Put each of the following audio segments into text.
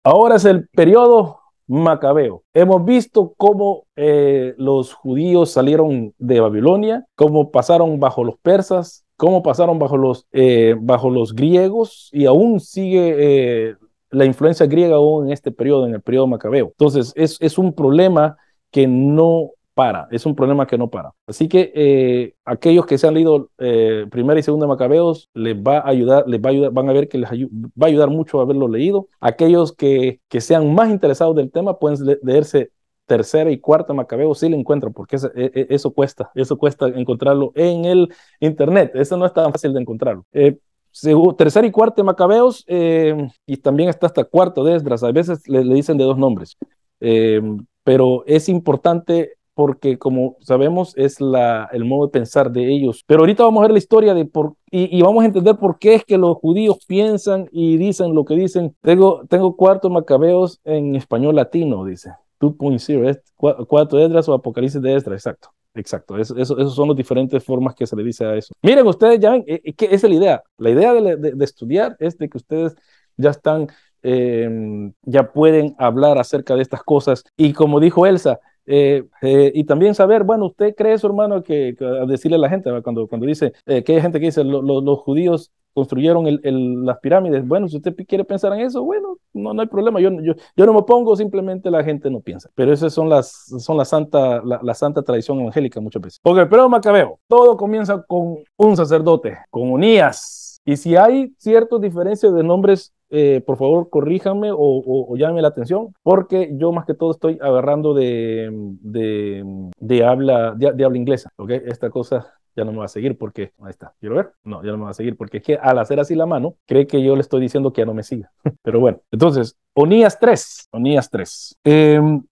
Ahora es el periodo macabeo. Hemos visto cómo los judíos salieron de Babilonia, cómo pasaron bajo los persas, cómo pasaron bajo los griegos y aún sigue la influencia griega aún en este periodo, en el periodo macabeo. Entonces es un problema que no para, es un problema que no para. Así que aquellos que se han leído primera y segunda Macabeos, les va a ayudar, van a ver que va a ayudar mucho haberlo leído. Aquellos que sean más interesados del tema pueden leerse tercera y cuarta Macabeos si lo encuentran, porque eso cuesta encontrarlo en el internet, eso no es tan fácil de encontrarlo. Tercera y cuarta Macabeos, y también está hasta cuarto de Esdras, a veces le dicen de dos nombres, pero es importante porque como sabemos es el modo de pensar de ellos. Pero ahorita vamos a ver la historia y vamos a entender por qué es que los judíos piensan y dicen lo que dicen. Tengo cuarto Macabeos en español latino, dice. 2.0, es cuarto de Esdras o Apocalipsis de Esdras, exacto. Exacto, esos son las diferentes formas que se le dice a eso. Miren, ustedes ya ven, ¿qué es la idea? La idea de estudiar es de que ustedes ya están, ya pueden hablar acerca de estas cosas. Y como dijo Elsa, y también saber, bueno, ¿usted cree eso, hermano, que a decirle a la gente, cuando dice, que hay gente que dice, los judíos construyeron las pirámides? Bueno, si usted quiere pensar en eso, bueno, no hay problema, yo no me opongo, simplemente la gente no piensa. Pero esas son la santa tradición evangélica muchas veces. Ok, pero Macabeo, todo comienza con un sacerdote, con Onías. Y si hay ciertas diferencias de nombres, por favor, corríjanme o llámenme la atención, porque yo más que todo estoy agarrando de habla inglesa, ¿ok? Esta cosa ya no me va a seguir porque, ahí está, ¿quiero ver? No, ya no me va a seguir porque es que al hacer así la mano, cree que yo le estoy diciendo que ya no me siga. Pero bueno, entonces, Onías 3.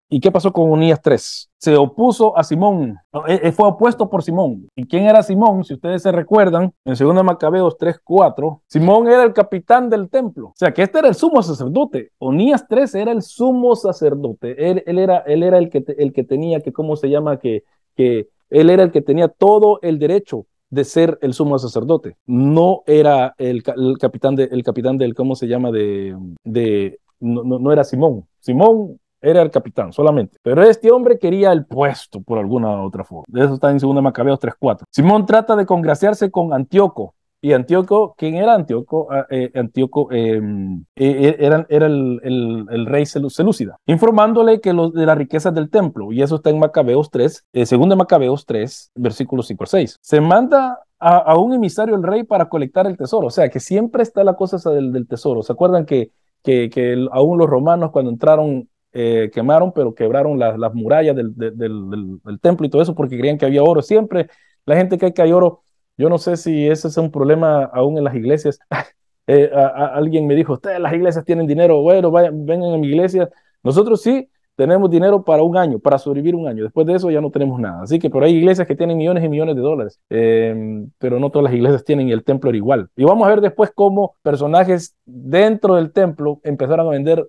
¿Y qué pasó con Onías 3? Se opuso a Simón, fue opuesto por Simón. ¿Y quién era Simón? Si ustedes se recuerdan, en 2 Macabeos 3:4, Simón era el capitán del templo. O sea, que este era el sumo sacerdote. Onías 3 era el sumo sacerdote. Él era el que tenía que, ¿cómo se llama? Que él era el que tenía todo el derecho de ser el sumo sacerdote. No era el capitán del, ¿cómo se llama? No era Simón. Simón era el capitán solamente. Pero este hombre quería el puesto por alguna otra forma. De eso está en 2 Macabeos 3:4. Simón trata de congraciarse con Antíoco. Y Antíoco, ¿quién era Antíoco? Antíoco era el rey Selúcida, informándole que de las riquezas del templo, y eso está en Macabeos 3, 2 Macabeos 3, versículos 5 al 6. Se manda a un emisario el rey para colectar el tesoro, o sea, que siempre está la cosa del tesoro. ¿Se acuerdan que aún los romanos cuando entraron quemaron, pero quebraron las murallas del templo y todo eso porque creían que había oro? Siempre la gente cree que hay oro. Yo no sé si ese es un problema aún en las iglesias. Alguien me dijo, ustedes las iglesias tienen dinero, bueno, vengan a mi iglesia. Nosotros sí tenemos dinero para un año, para sobrevivir un año. Después de eso ya no tenemos nada. Así que, pero hay iglesias que tienen millones y millones de dólares, pero no todas las iglesias tienen, y el templo era igual. Y vamos a ver después cómo personajes dentro del templo empezaron a vender,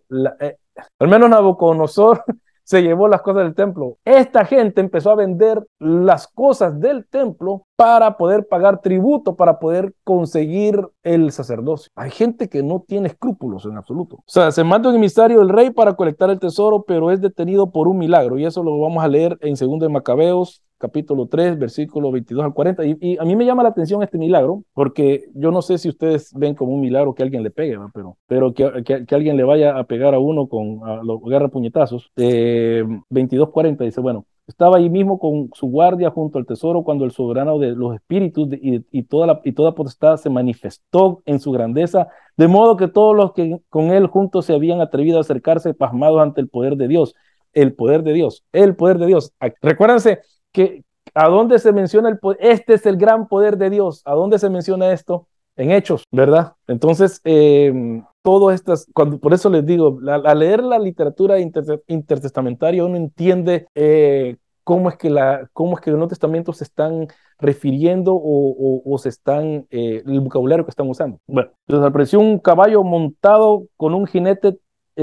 al menos Nabucodonosor se llevó las cosas del templo. Esta gente empezó a vender las cosas del templo para poder pagar tributo, para poder conseguir el sacerdocio. Hay gente que no tiene escrúpulos en absoluto. O sea, se manda un emisario del rey para colectar el tesoro, pero es detenido por un milagro. Y eso lo vamos a leer en 2 Macabeos, capítulo 3, versículo 22 al 40. Y a mí me llama la atención este milagro, porque yo no sé si ustedes ven como un milagro que alguien le pegue, ¿no? pero que alguien le vaya a pegar a uno lo agarra puñetazos. 22:40 dice, bueno, estaba ahí mismo con su guardia junto al tesoro cuando el soberano de los espíritus y toda potestad se manifestó en su grandeza, de modo que todos los que con él juntos se habían atrevido a acercarse pasmados ante el poder de Dios. El poder de Dios, el poder de Dios. Recuérdense que ¿a dónde se menciona el poder? Este es el gran poder de Dios. ¿A dónde se menciona esto? En Hechos, ¿verdad? Entonces, por eso les digo, al leer la literatura intertestamentaria, uno entiende cómo es que en el Nuevo Testamento se están refiriendo o se están, el vocabulario que están usando. Bueno, entonces apareció un caballo montado con un jinete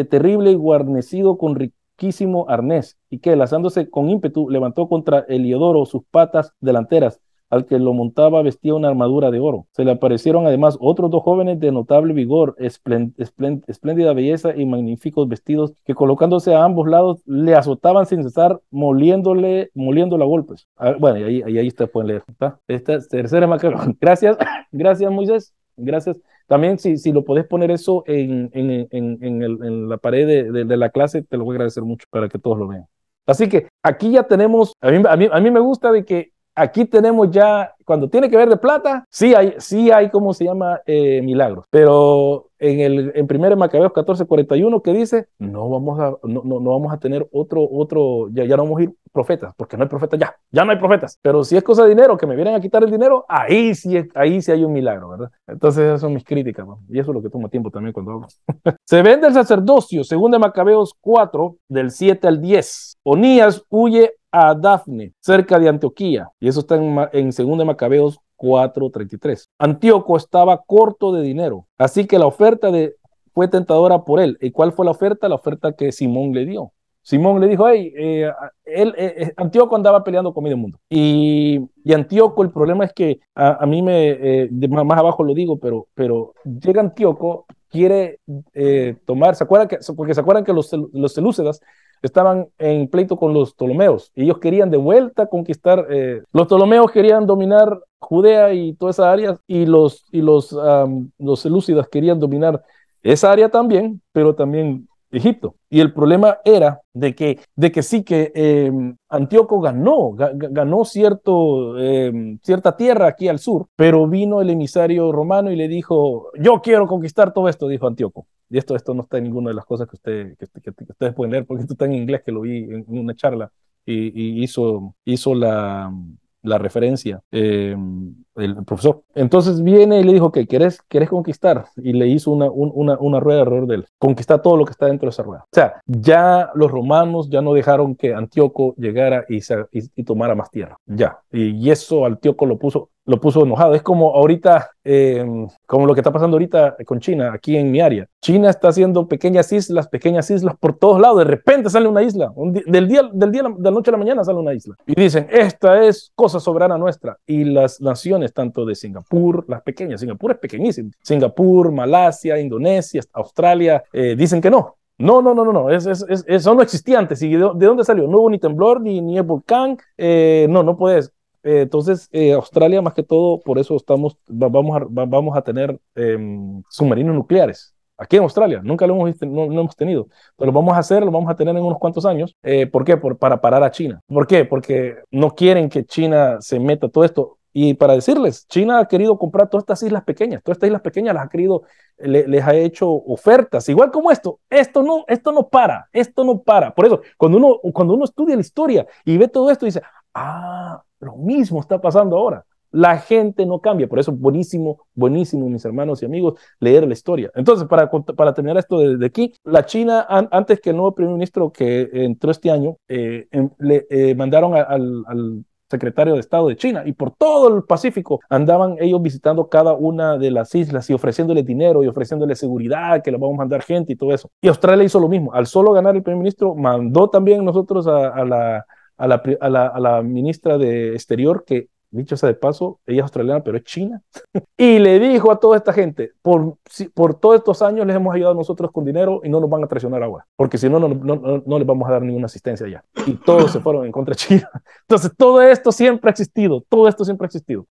terrible y guarnecido con riquísimo arnés, y que lanzándose con ímpetu levantó contra Heliodoro sus patas delanteras, al que lo montaba vestía una armadura de oro. Se le aparecieron además otros dos jóvenes de notable vigor, espléndida belleza y magníficos vestidos, que colocándose a ambos lados le azotaban sin cesar, moliéndola a golpes. Bueno, y ahí ustedes pueden leer. ¿Está? Esta tercera Macabeo. Gracias, gracias Moisés. Gracias. También si lo podés poner eso en la pared de la clase, te lo voy a agradecer mucho para que todos lo vean. Así que aquí ya tenemos, a mí me gusta de que aquí tenemos ya, cuando tiene que ver de plata, sí hay ¿cómo se llama? Milagros. Pero en 1 Macabeos 14:41 que dice, no vamos a tener ya no vamos a ir profetas, porque no hay profetas ya no hay profetas. Pero si es cosa de dinero, que me vienen a quitar el dinero, ahí sí hay un milagro, ¿verdad? Entonces esas son mis críticas, ¿no? Y eso es lo que toma tiempo también cuando hablo. Se vende el sacerdocio, 2 Macabeos 4, del 7 al 10. Onías huye a Dafne, cerca de Antioquía, y eso está en 2 Macabeos 4:33. Antíoco estaba corto de dinero, así que la oferta fue tentadora por él. ¿Y cuál fue la oferta? La oferta que Simón le dio. Simón le dijo, hey, Antíoco andaba peleando con medio mundo. Y Antíoco, el problema es que a mí más abajo lo digo, pero llega Antíoco, quiere tomar, porque se acuerdan que los selúcidas estaban en pleito con los Ptolomeos, y ellos querían de vuelta conquistar, los Ptolomeos querían dominar Judea y toda esa área, y los selúcidas querían dominar esa área también, pero también Egipto. Y el problema era de que sí que Antíoco ganó cierta tierra aquí al sur, pero vino el emisario romano y le dijo, yo quiero conquistar todo esto, dijo Antíoco. Y esto no está en ninguna de las cosas que ustedes pueden leer, porque esto está en inglés, que lo vi en una charla y hizo la referencia el profesor. Entonces viene y le dijo, ¿querés conquistar? Y le hizo una rueda alrededor de él. Conquistar todo lo que está dentro de esa rueda. O sea, ya los romanos ya no dejaron que Antíoco llegara y tomara más tierra. Ya. Y eso Antíoco lo puso enojado. Es como ahorita, como lo que está pasando ahorita con China, aquí en mi área. China está haciendo pequeñas islas por todos lados. De repente sale una isla. De la noche a la mañana sale una isla. Y dicen, esta es cosa soberana nuestra. Y las naciones, tanto de Singapur, las pequeñas, Singapur es pequeñísimo. Singapur, Malasia, Indonesia, Australia, dicen que no. No. Eso no existía antes. ¿Y de dónde salió? No hubo ni temblor, ni volcán. No puedes. Entonces, Australia, más que todo, por eso vamos a tener submarinos nucleares. Aquí en Australia, nunca lo hemos tenido, pero lo vamos a tener en unos cuantos años. ¿Por qué? Para parar a China. ¿Por qué? Porque no quieren que China se meta todo esto. Y para decirles, China ha querido comprar todas estas islas pequeñas las ha querido, les ha hecho ofertas, igual como esto no para. Por eso, cuando uno estudia la historia y ve todo esto, dice, lo mismo está pasando ahora. La gente no cambia, por eso buenísimo, mis hermanos y amigos, leer la historia. Entonces, para terminar esto de aquí, la China, antes que el nuevo primer ministro que entró este año, le mandaron al secretario de Estado de China, y por todo el Pacífico andaban ellos visitando cada una de las islas y ofreciéndoles dinero y ofreciéndoles seguridad, que les vamos a mandar gente y todo eso. Y Australia hizo lo mismo. Al solo ganar el primer ministro, mandó también nosotros a la ministra de Exterior, que dicho sea de paso, ella es australiana, pero es china, y le dijo a toda esta gente, por todos estos años les hemos ayudado nosotros con dinero y no nos van a traicionar ahora, porque si no les vamos a dar ninguna asistencia allá. Y todos se fueron en contra de China. Entonces, todo esto siempre ha existido,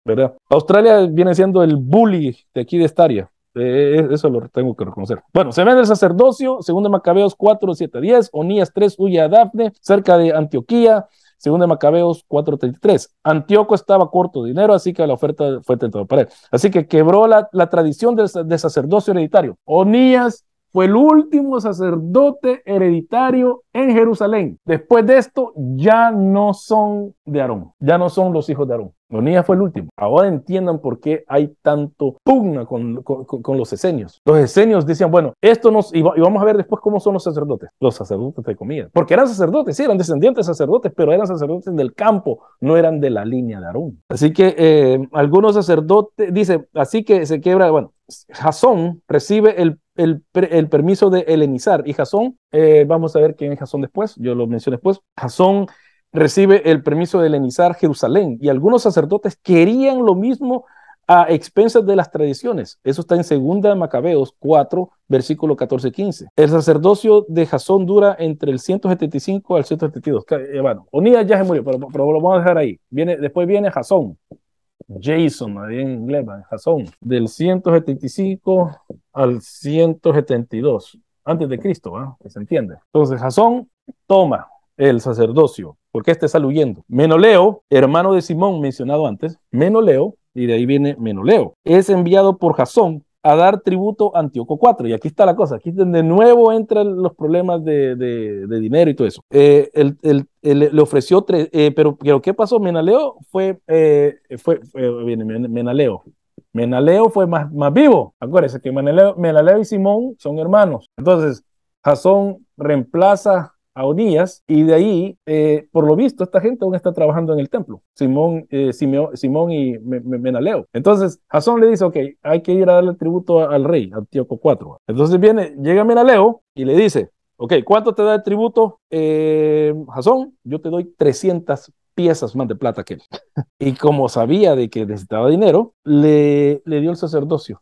¿verdad? Australia viene siendo el bully de aquí de esta área. Eso lo tengo que reconocer. Bueno, se vende el sacerdocio, 2 Macabeos 4, 7, 10, Onías 3 huye a Dafne, cerca de Antioquía, 2 Macabeos 4:33. Antíoco estaba corto de dinero, así que la oferta fue tentada para él. Así que quebró la tradición de sacerdocio hereditario. Onías fue el último sacerdote hereditario en Jerusalén. Después de esto, ya no son de Aarón, ya no son los hijos de Aarón. Onías fue el último. Ahora entiendan por qué hay tanto pugna con los esenios. Los esenios decían, bueno, y vamos a ver después cómo son los sacerdotes de comida. Porque eran sacerdotes, sí, eran descendientes de sacerdotes, pero eran sacerdotes del campo, no eran de la línea de Aarón. Así que algunos sacerdotes, dice, así que se quiebra, bueno, Jasón recibe el permiso de helenizar, y Jasón, vamos a ver quién es Jasón después, yo lo mencioné después. Jasón recibe el permiso de helenizar Jerusalén, y algunos sacerdotes querían lo mismo a expensas de las tradiciones. Eso está en 2 Macabeos 4, versículo 14-15. El sacerdocio de Jasón dura entre el 175 al 172. Bueno, Onías ya se murió, pero lo vamos a dejar ahí. Después viene Jasón. Jason, ahí en inglés, Jasón, del 175 al 172, antes de Cristo, que se entiende. Entonces, Jasón toma el sacerdocio, porque este sale huyendo. Menoleo, hermano de Simón, mencionado antes, Menoleo, y de ahí viene Menoleo, es enviado por Jasón a dar tributo a Antíoco IV. Y aquí está la cosa, aquí de nuevo entran los problemas de dinero y todo eso. Le ofreció pero ¿qué pasó? Menaleo Menaleo. Menaleo fue más vivo. Acuérdense que Menaleo y Simón son hermanos. Entonces, Jasón reemplaza a Onías, y de ahí, por lo visto, esta gente aún está trabajando en el templo, Simón y Menaleo. Entonces, Jasón le dice, ok, hay que ir a darle tributo al rey, Antíoco IV. Entonces llega Menaleo y le dice, ok, ¿cuánto te da el tributo, Jasón? Yo te doy 300 piezas más de plata que él. Y como sabía de que necesitaba dinero, le dio el sacerdocio.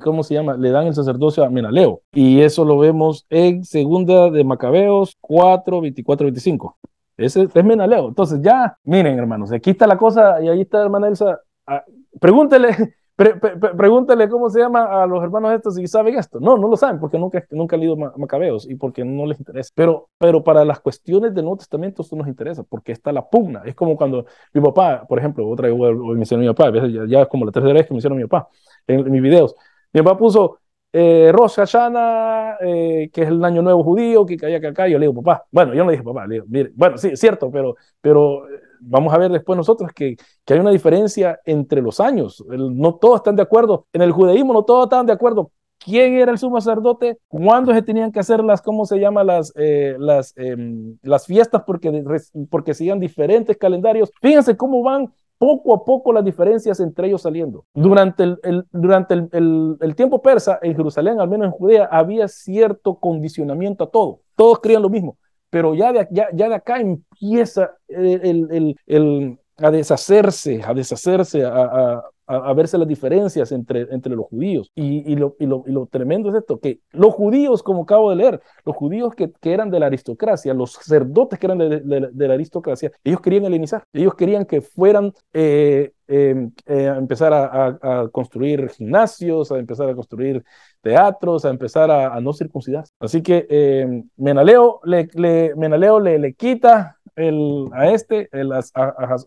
¿Cómo se llama? Le dan el sacerdocio a Menaleo. Y eso lo vemos en 2 de Macabeos 4, 24, 25. Ese es Menaleo. Entonces ya, miren, hermanos, aquí está la cosa, y ahí está, hermana Elsa. Pregúntele, pregúntale cómo se llama a los hermanos estos si saben esto. No lo saben porque nunca han leído Macabeos y porque no les interesa. Pero para las cuestiones del Nuevo Testamento esto nos interesa porque está la pugna. Es como cuando mi papá, por ejemplo, otra vez hoy mencioné a mi papá, a veces ya es como la tercera vez que menciono a mi papá en mis videos. Mi papá puso Rosh Hashanah, que es el año nuevo judío, que caía acá. Yo le digo, papá, bueno, yo no le dije papá, le digo, mire, bueno, sí, es cierto, pero vamos a ver después nosotros que hay una diferencia entre los años. No todos están de acuerdo. En el judaísmo no todos están de acuerdo. ¿Quién era el sumo sacerdote? ¿Cuándo se tenían que hacer cómo se llama, las fiestas? Porque siguen diferentes calendarios. Fíjense cómo van poco a poco las diferencias entre ellos saliendo. Durante el tiempo persa, en Jerusalén, al menos en Judea, había cierto condicionamiento a todo. Todos creían lo mismo. Pero ya de acá empieza a deshacerse, a verse las diferencias entre los judíos. Y lo tremendo es esto, que los judíos, como acabo de leer, los judíos que eran de la aristocracia, los sacerdotes que eran de la aristocracia, ellos querían helenizar, ellos querían que fueran a empezar a construir gimnasios, a empezar a construir teatros, a empezar a no circuncidar. Así que Menaleo le quita a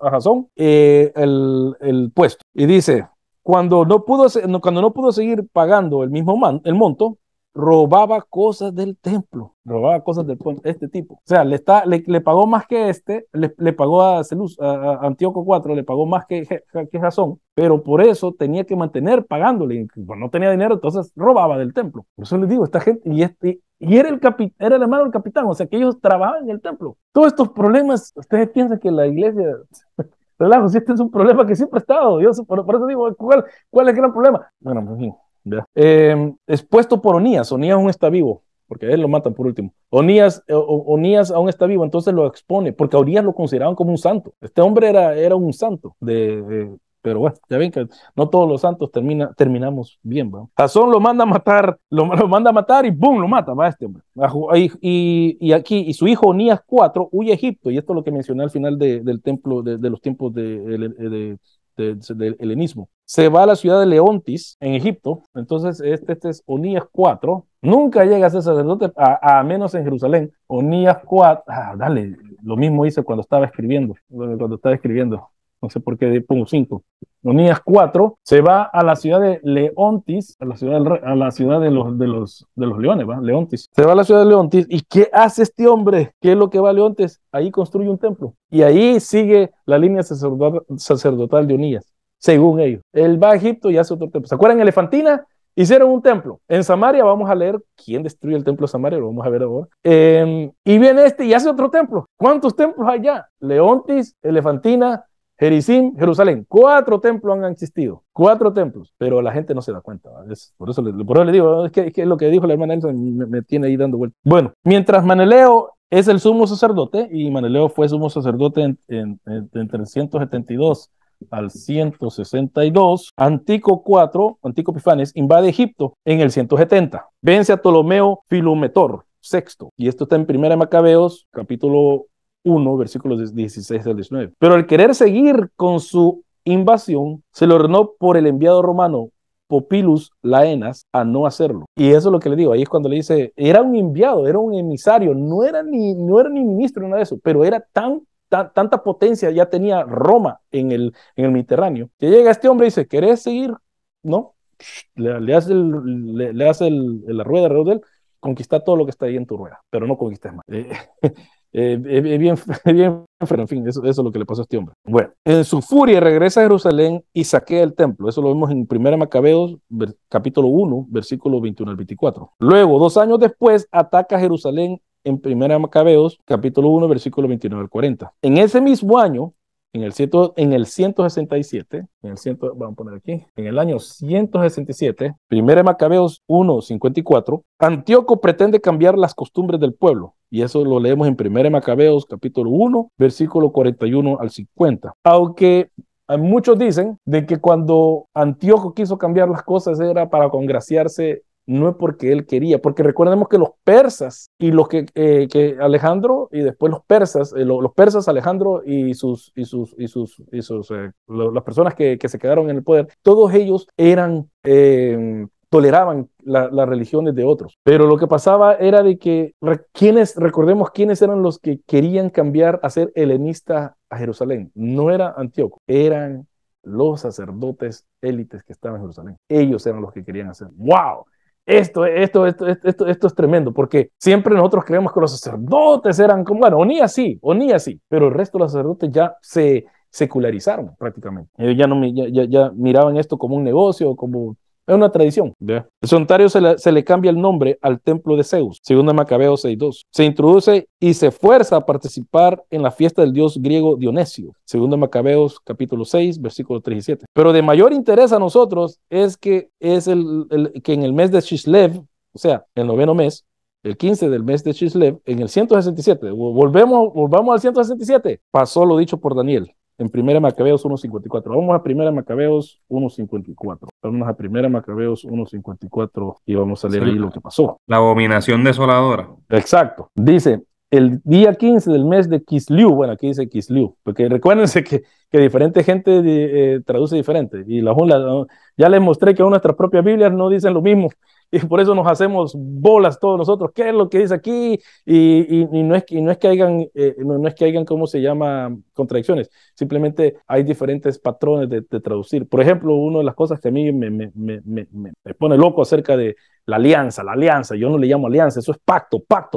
Jasón el puesto, y dice, cuando no pudo seguir pagando el monto, robaba cosas del templo, este tipo. O sea, le pagó más que le pagó a Antíoco IV, le pagó más que Jasón, pero por eso tenía que mantener pagándole. Pues no tenía dinero, entonces robaba del templo. Por eso les digo, esta gente, y era el hermano del capitán, o sea que ellos trabajaban en el templo. Todos estos problemas, ustedes piensan que la iglesia... Relajo, si este es un problema que siempre ha estado. Por eso digo, ¿cuál es el gran problema? Bueno, en fin. Es puesto por Onías. Onías aún está vivo, porque a él lo matan por último. Onías aún está vivo, entonces lo expone, porque a Onías lo consideraban como un santo. Este hombre era un santo, pero bueno, ya ven que no todos los santos terminamos bien. ¿Va? Jasón lo manda a matar, lo manda a matar y ¡boom! Lo mata, va este hombre. Y su hijo Onías IV huye a Egipto, y esto es lo que mencioné al final del templo, de los tiempos del helenismo. Se va a la ciudad de Leontis, en Egipto. Entonces este es Onías IV. Nunca llega a ser sacerdote, a menos en Jerusalén. Onías IV, dale, lo mismo hice cuando estaba escribiendo. No sé por qué pongo 5. Onías IV se va a la ciudad de Leontis, a la ciudad de los leones, ¿va? Leontis. Se va a la ciudad de Leontis. ¿Y qué hace este hombre? ¿Qué es lo que va a Leontis? Ahí construye un templo. Y ahí sigue la línea sacerdotal de Onías, según ellos. Él va a Egipto y hace otro templo. ¿Se acuerdan? En Elefantina hicieron un templo. En Samaria vamos a leer quién destruye el templo de Samaria, lo vamos a ver ahora. Y viene y hace otro templo. ¿Cuántos templos hay allá? Leontis, Elefantina, Gerizim, Jerusalén. 4 templos han existido. 4 templos. Pero la gente no se da cuenta. Por eso le digo, es que lo que dijo la hermana Elsa me tiene ahí dando vueltas. Bueno, mientras Meneleo es el sumo sacerdote, y Menelao fue sumo sacerdote entre el 172 al 162. Antíoco Epifanes invade Egipto en el 170. Vence a Ptolomeo Filometor VI. Y esto está en 1 Macabeos, capítulo 1, versículos 16 al 19. Pero al querer seguir con su invasión, se le ordenó por el enviado romano Popilus Laenas a no hacerlo. Y eso es lo que le digo, ahí es cuando le dice, era un enviado, era un emisario, no era ni ministro, nada de eso, pero era tanta potencia ya tenía Roma en el Mediterráneo, que llega este hombre y dice, ¿querés seguir? No, le hace la rueda alrededor de él, conquista todo lo que está ahí en tu rueda, pero no conquistes más. Bien, pero en fin, eso es lo que le pasó a este hombre. Bueno, en su furia regresa a Jerusalén y saquea el templo. Eso lo vemos en 1 Macabeos, capítulo 1, versículos 21 al 24. Luego, 2 años después, ataca Jerusalén en 1 Macabeos, capítulo 1, versículo 29 al 40. En ese mismo año, en el 167, vamos a poner aquí, en el año 167, 1 Macabeos 1:54, Antíoco pretende cambiar las costumbres del pueblo, y eso lo leemos en 1 Macabeos capítulo 1, versículo 41 al 50. Aunque muchos dicen de que cuando Antíoco quiso cambiar las cosas era para congraciarse, no es porque él quería, porque recordemos que los persas y los que Alejandro y después los persas, Alejandro y las personas que se quedaron en el poder, todos ellos toleraban las religiones de otros. Pero lo que pasaba era de que recordemos quiénes eran los que querían cambiar a ser helenista a Jerusalén. No era Antíoco, eran los sacerdotes élites que estaban en Jerusalén. Ellos eran los que querían hacer. ¡Wow! Esto es tremendo, porque siempre nosotros creemos que los sacerdotes eran como, bueno, Onías sí, pero el resto de los sacerdotes ya se secularizaron prácticamente. Ellos ya miraban esto como un negocio, como es una tradición. ¿Ya? El Ontario se le cambia el nombre al templo de Zeus, según Macabeos 6:2. Se introduce y se fuerza a participar en la fiesta del dios griego Dionisio, según Macabeos capítulo 6, versículos 3 y 7. Pero de mayor interés a nosotros es que que en el mes de Chislev, o sea, el 9º mes, el 15 del mes de Chislev, en el 167, volvamos al 167, pasó lo dicho por Daniel. En 1 Macabeos 1:54. Vamos a 1 Macabeos 1:54. Vamos a 1 Macabeos 1:54 y vamos a leer ahí lo que pasó. La abominación desoladora. Exacto. Dice, el día 15 del mes de Kislev, bueno, aquí dice Kislev, porque recuérdense que diferente gente traduce diferente. Y ya les mostré que aún nuestras propias Biblias no dicen lo mismo. Y por eso nos hacemos bolas todos nosotros. ¿Qué es lo que dice aquí? Y no es que hayan, ¿cómo se llama? Contradicciones. Simplemente hay diferentes patrones de traducir. Por ejemplo, una de las cosas que a mí me pone loco acerca de la alianza. Yo no le llamo alianza, eso es pacto. Para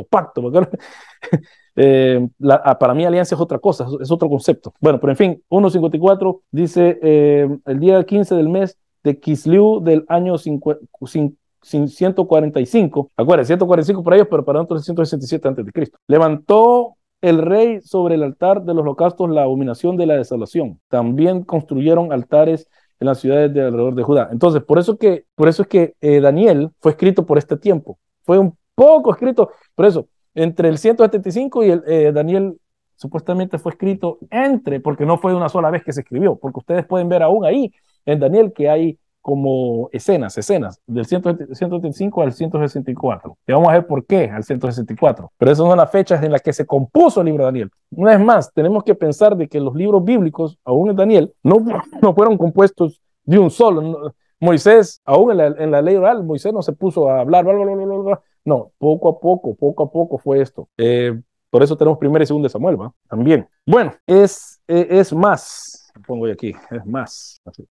mí alianza es otra cosa, es otro concepto. Bueno, pero en fin, 1:54 dice, el día 15 del mes de Kislev del año 145, acuérdense, 145 para ellos, pero para nosotros es 167 antes de Cristo. Levantó el rey sobre el altar de los holocaustos la abominación de la desolación. También construyeron altares en las ciudades de alrededor de Judá. Entonces, por eso es que Daniel fue escrito por este tiempo. Fue un poco escrito, por eso, entre el 175 y Daniel supuestamente fue escrito porque no fue de una sola vez que se escribió, porque ustedes pueden ver aún ahí en Daniel que hay como escenas, del 175 al 164. Y vamos a ver por qué al 164. Pero esas son las fechas en las que se compuso el libro de Daniel. Una vez más, tenemos que pensar de que los libros bíblicos, aún en Daniel, no fueron compuestos de un solo. Moisés, aún en la ley oral, Moisés no se puso a hablar, no, poco a poco fue esto. Por eso tenemos 1 y 2 de Samuel, ¿va? También. Bueno, es más. Pongo aquí,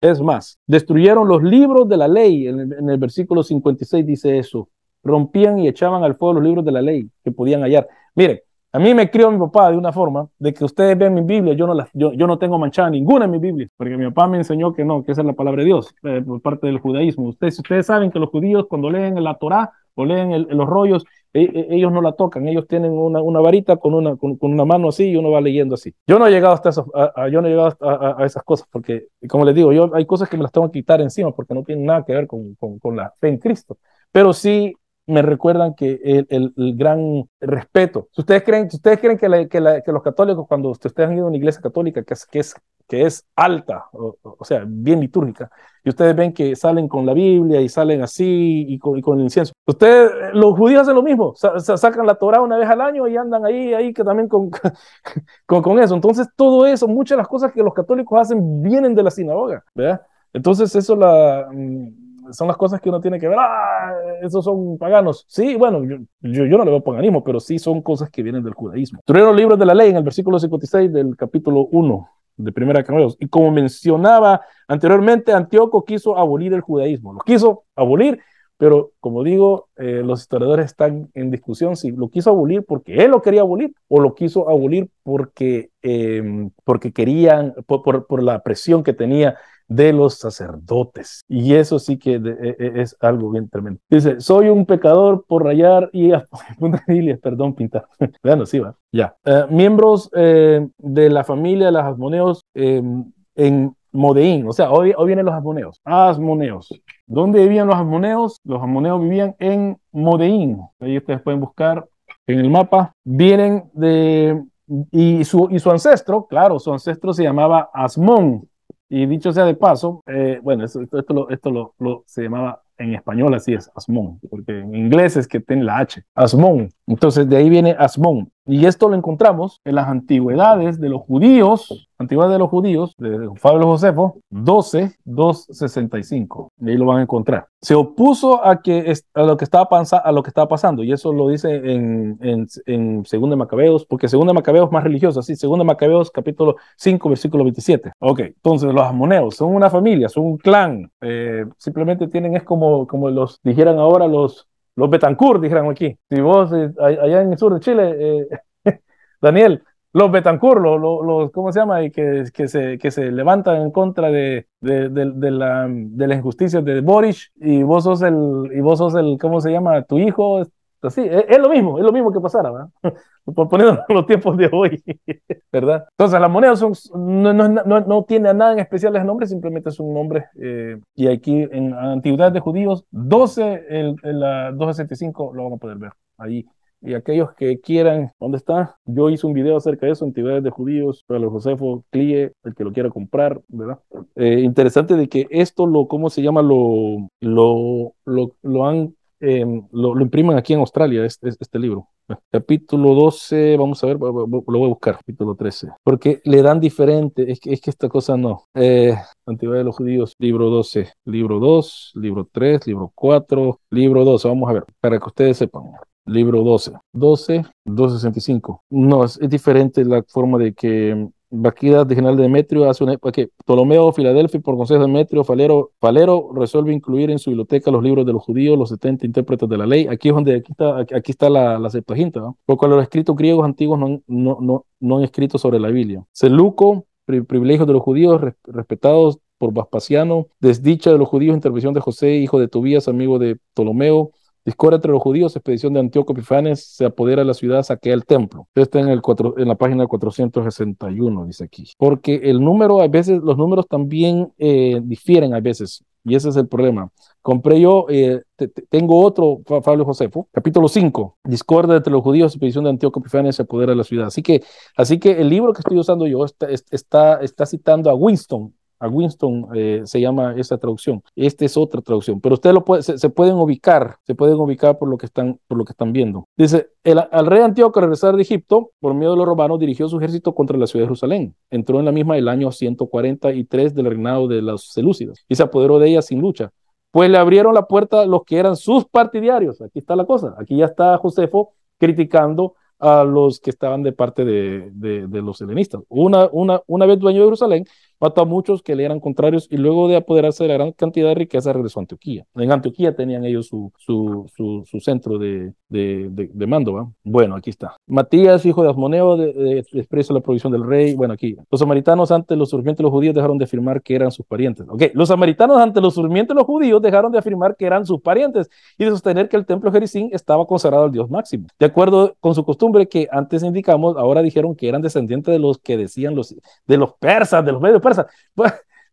es más, destruyeron los libros de la ley, en el versículo 56 dice eso, rompían y echaban al fuego los libros de la ley que podían hallar. Miren, a mí me crió mi papá de una forma de que ustedes ven mi Biblia, yo no tengo manchada ninguna en mi Biblia, porque mi papá me enseñó que no, que esa es la palabra de Dios, por parte del judaísmo. Ustedes saben que los judíos cuando leen la Torá o leen los rollos, ellos no la tocan, ellos tienen una varita con una mano así y uno va leyendo así. Yo no he llegado hasta a esas cosas, porque como les digo, hay cosas que me las tengo que quitar encima porque no tienen nada que ver con la fe en Cristo, pero sí me recuerdan que el gran respeto. Si ustedes creen que los católicos, cuando ustedes han ido a una iglesia católica que es alta, o sea, bien litúrgica, y ustedes ven que salen con la Biblia y salen así y con el incienso. Ustedes, los judíos hacen lo mismo, sacan la Torá una vez al año y andan ahí que también con eso. Entonces, todo eso, muchas de las cosas que los católicos hacen vienen de la sinagoga, ¿verdad? Entonces, eso son las cosas que uno tiene que ver. Esos son paganos. Sí, bueno, yo no le veo paganismo, pero sí son cosas que vienen del judaísmo. Tuvieron los libros de la ley en el versículo 56 del capítulo 1 de Primera Crónicas. Y como mencionaba anteriormente, Antíoco quiso abolir el judaísmo. Lo quiso abolir, pero como digo, los historiadores están en discusión si lo quiso abolir porque él lo quería abolir o lo quiso abolir porque querían, por la presión que tenía de los sacerdotes. Y eso sí que es algo bien tremendo. Dice, soy un pecador por rayar y perdón, pintar. Bueno, sí, va. Ya. Miembros de la familia de los asmoneos en Modeín, o sea, hoy vienen los asmoneos. Asmoneos. ¿Dónde vivían los asmoneos? Los asmoneos vivían en Modeín. Ahí ustedes pueden buscar en el mapa. Vienen de... Y su ancestro, claro, su ancestro se llamaba Asmón. Y dicho sea de paso, bueno, esto se llamaba en español, así es, Asmón, porque en inglés es que tiene la H, Asmón. Entonces de ahí viene Asmón. Y esto lo encontramos en las antigüedades de los judíos, de Pablo Josefo, 12:265. Y ahí lo van a encontrar. Se opuso a lo que estaba pasando, y eso lo dice en Segunda de Macabeos, porque Segunda de Macabeos es más religioso, así, Segunda de Macabeos, capítulo 5, versículo 27. Ok, entonces los asmoneos son una familia, son un clan, simplemente es como los dijeran ahora los Betancourt, dijeran aquí. Si vos, allá en el sur de Chile, Daniel, los Betancourt, ¿cómo se llama? Y que se levantan en contra de la injusticia de Boris, y vos sos el, ¿cómo se llama? Tu hijo, así, es lo mismo que pasara, ¿verdad? Poniendo los tiempos de hoy, ¿verdad? Entonces, las monedas no tiene nada en especial ese nombre, simplemente es un nombre, y aquí en Antigüedades de Judíos, 1265 lo van a poder ver ahí. Y aquellos que quieran, ¿dónde está? Yo hice un video acerca de eso, Antigüedades de Judíos, para los Josefo Clie, el que lo quiera comprar, ¿verdad? Interesante de que esto, ¿cómo se llama? Lo impriman aquí en Australia, este libro. Capítulo 12, vamos a ver, lo voy a buscar, capítulo 13, porque le dan diferente, es que esta cosa no. Antigüedad de los Judíos, libro 12, libro 2, libro 3, libro 4, libro 12, vamos a ver, para que ustedes sepan. Libro 265. No, es diferente la forma de que Baquida de General Demetrio hace que Ptolomeo Filadelfia por consejo de Demetrio Falero resuelve incluir en su biblioteca los libros de los judíos, los 70 intérpretes de la ley. Aquí es donde aquí está la Septuaginta, ¿no? Por cual los escritos griegos antiguos no han escrito sobre la Biblia. Seleuco, privilegios de los judíos respetados por Vespasiano, desdicha de los judíos, intervención de José, hijo de Tobías, amigo de Ptolomeo. Discordia entre los judíos, expedición de Antíoco Epifanes, se apodera de la ciudad, saquea el templo. Está en la página 461, dice aquí. Porque el número, a veces, los números también difieren a veces, y ese es el problema. Compré yo, tengo otro, Pablo Josefo, capítulo 5, discordia entre los judíos, expedición de Antíoco Epifanes, se apodera de la ciudad. Así que el libro que estoy usando yo está citando a Winston, se llama esa traducción. Esta es otra traducción, pero ustedes se pueden ubicar por lo que están viendo. Dice, al rey Antíoco al regresar de Egipto, por miedo de los romanos, dirigió su ejército contra la ciudad de Jerusalén. Entró en la misma el año 143 del reinado de los selúcidas y se apoderó de ella sin lucha. Pues le abrieron la puerta a los que eran sus partidarios. Aquí está la cosa. Aquí ya está Josefo criticando a los que estaban de parte de los helenistas. Una vez dueño de Jerusalén, mató a muchos que le eran contrarios y luego de apoderarse de la gran cantidad de riqueza regresó a Antioquía. En Antioquía tenían ellos su centro de mando, ¿va? Bueno, aquí está. Matías, hijo de Asmoneo, desprecia la provisión del rey. Bueno, aquí. Los samaritanos ante los surgimientos de los judíos dejaron de afirmar que eran sus parientes. Ok, los samaritanos ante los surgimientos de los judíos dejaron de afirmar que eran sus parientes y de sostener que el templo de Jericín estaba consagrado al Dios máximo. De acuerdo con su costumbre que antes indicamos, ahora dijeron que eran descendientes de los que decían de los persas, de los medios persas.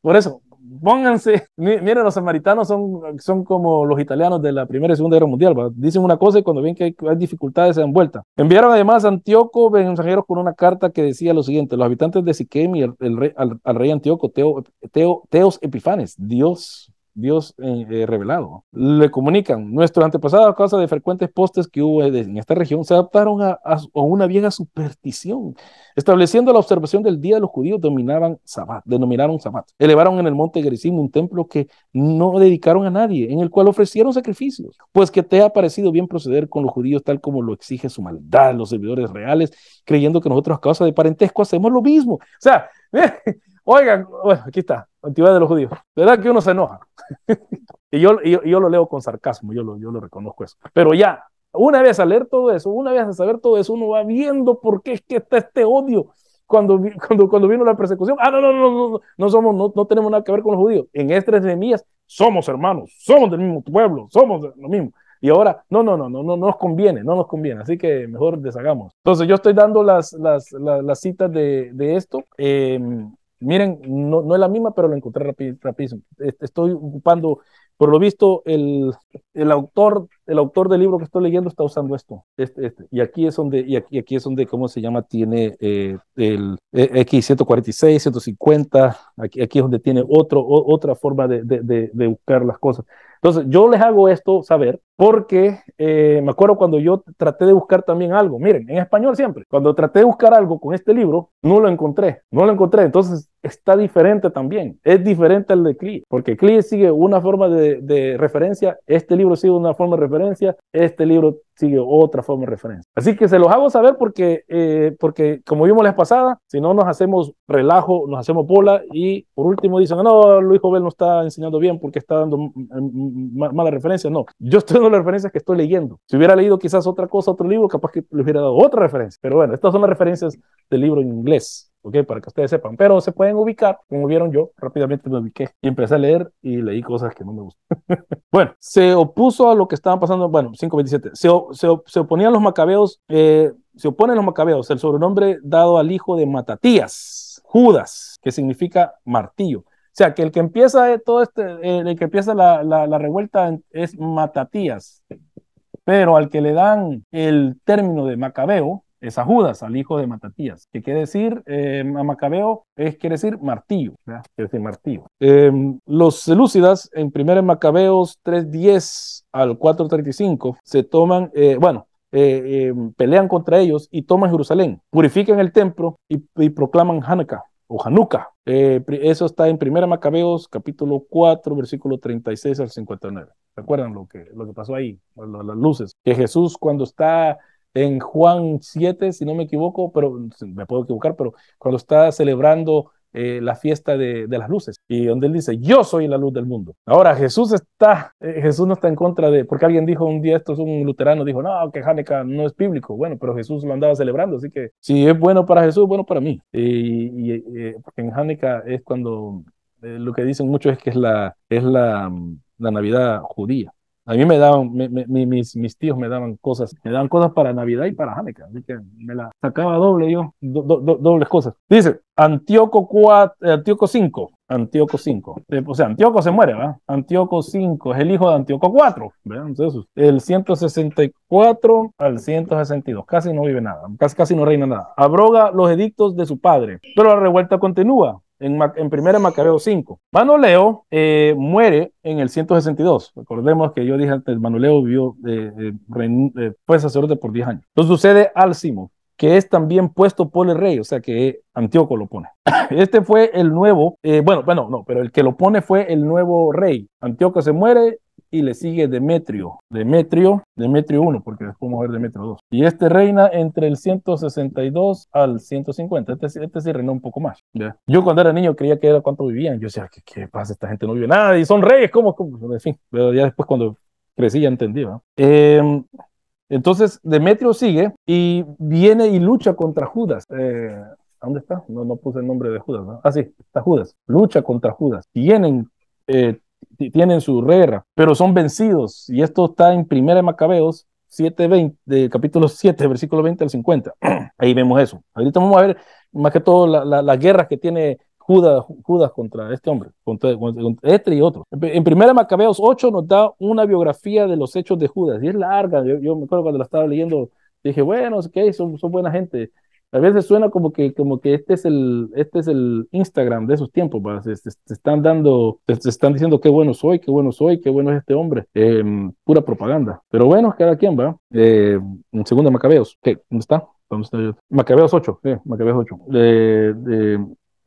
Por eso, pónganse, miren, los samaritanos son como los italianos de la Primera y Segunda Guerra Mundial, ¿va? Dicen una cosa y cuando ven que hay dificultades se dan vuelta. Enviaron además a Antíoco mensajeros con una carta que decía lo siguiente: los habitantes de Siquem y al rey Antíoco, Teos Epifanes, Dios revelado, le comunican: nuestros antepasados, a causa de frecuentes postes que hubo en esta región, se adaptaron a una vieja superstición. Estableciendo la observación del día de los judíos, denominaron Sabbat. Elevaron en el monte Gerizim un templo que no dedicaron a nadie, en el cual ofrecieron sacrificios. Pues que te ha parecido bien proceder con los judíos tal como lo exige su maldad, los servidores reales, creyendo que nosotros a causa de parentesco hacemos lo mismo. O sea, oigan, bueno, aquí está, antigüedad de los judíos. ¿Verdad que uno se enoja? y yo lo leo con sarcasmo, yo lo reconozco eso. Pero ya, una vez a leer todo eso, una vez a saber todo eso, uno va viendo por qué es que está este odio. Cuando vino la persecución, no tenemos nada que ver con los judíos. En Esdras y Nehemías somos hermanos, somos del mismo pueblo, somos lo mismo. Y ahora, no nos conviene, así que mejor deshagamos. Entonces, yo estoy dando las citas de esto. Miren, no es la misma, pero lo encontré rapidísimo. Estoy ocupando, por lo visto, el autor del libro que estoy leyendo está usando esto. Y aquí es donde, ¿cómo se llama? Tiene el X146, 150. Aquí es donde tiene otra forma de buscar las cosas. Entonces, yo les hago esto saber porque me acuerdo cuando yo traté de buscar también algo. Miren, en español siempre. Cuando traté de buscar algo con este libro, no lo encontré. Entonces, está diferente también. Es diferente al de Clee, porque Clee sigue una forma de referencia. Este libro sigue una forma de referencia. Este libro sigue otra forma de referencia. Así que se los hago saber porque como vimos la vez pasada, si no nos hacemos relajo, nos hacemos bola y por último dicen: no, Luis Jovel no está enseñando bien porque está dando mala referencia. No, yo estoy dando las referencias que estoy leyendo. Si hubiera leído quizás otra cosa, otro libro, capaz que le hubiera dado otra referencia. Pero bueno, estas son las referencias del libro en inglés. Okay, para que ustedes sepan, pero se pueden ubicar, como vieron yo, rápidamente me ubiqué y empecé a leer y leí cosas que no me gustan. Bueno, se opuso a lo que estaban pasando, bueno, 5:27, se oponían los macabeos, se oponen los macabeos, el sobrenombre dado al hijo de Matatías, Judas, que significa martillo. O sea, que el que empieza el que empieza la revuelta es Matatías, pero al que le dan el término de macabeo es a Judas, al hijo de Matatías, que quiere decir, macabeo quiere decir martillo, ¿verdad? Quiere decir martillo. Los selúcidas en 1 Macabeos 3:10 al 4:35 se toman, pelean contra ellos y toman Jerusalén, purifican el templo y proclaman Hanukkah o Hanukkah. Eso está en 1 Macabeos capítulo 4 versículo 36 al 59. ¿Recuerdan lo que pasó ahí? Las luces. Que Jesús, cuando está en Juan 7, si no me equivoco, pero me puedo equivocar, pero cuando está celebrando la fiesta de las luces, y donde él dice: yo soy la luz del mundo. Ahora, Jesús no está en contra porque alguien dijo un día, esto es un luterano, dijo: no, que Hanukkah no es bíblico. Bueno, pero Jesús lo andaba celebrando, así que si es bueno para Jesús, es bueno para mí. Porque en Hanukkah es cuando lo que dicen muchos es que es la Navidad judía. A mí me daban, mis tíos me daban cosas para Navidad y para Hanukkah, así que me la sacaba doble yo, dobles cosas. Dice, Antíoco 5, o sea, Antíoco se muere, ¿verdad? Antíoco 5 es el hijo de Antíoco 4, ¿verdad? Entonces, el 164 al 162, casi no vive nada, casi no reina nada. Abroga los edictos de su padre, pero la revuelta continúa. En 1 Macabeo 5. Manoleo muere en el 162. Recordemos que yo dije antes, Manoleo fue sacerdote por 10 años. Entonces sucede Álcimo, que es también puesto por el rey, o sea que Antíoco lo pone. Este fue el nuevo, pero el que lo pone fue el nuevo rey. Antíoco se muere y le sigue Demetrio 1, porque después vamos a ver Demetrio 2. Y este reina entre el 162 al 150. Este sí reinó un poco más. ¿Ya? Yo cuando era niño creía que era cuánto vivían. Yo decía: ¿qué pasa? Esta gente no vive nada y son reyes, ¿cómo? En fin, pero ya después cuando crecí ya entendí, ¿no? Entonces Demetrio sigue y viene y lucha contra Judas. ¿Dónde está? No puse el nombre de Judas, ¿no? Ah, sí, está Judas. Lucha contra Judas. Tienen su guerra, pero son vencidos. Y esto está en 1 Macabeos 7:20, capítulo 7, versículo 20 al 50. Ahí vemos eso. Ahorita vamos a ver más que todo las guerras que tiene Judas contra este hombre, contra este y otro. En primera Macabeos 8 nos da una biografía de los hechos de Judas, y es larga. Yo me acuerdo cuando la estaba leyendo, dije, bueno, okay, son buena gente. A veces suena como que este es el Instagram de esos tiempos, ¿va? Se están dando, se están diciendo qué bueno soy, qué bueno soy, qué bueno es este hombre. Pura propaganda. Pero bueno, cada quien va. En segunda Macabeos, ¿qué? ¿Dónde está? ¿Dónde está? Macabeos 8, Macabeos 8.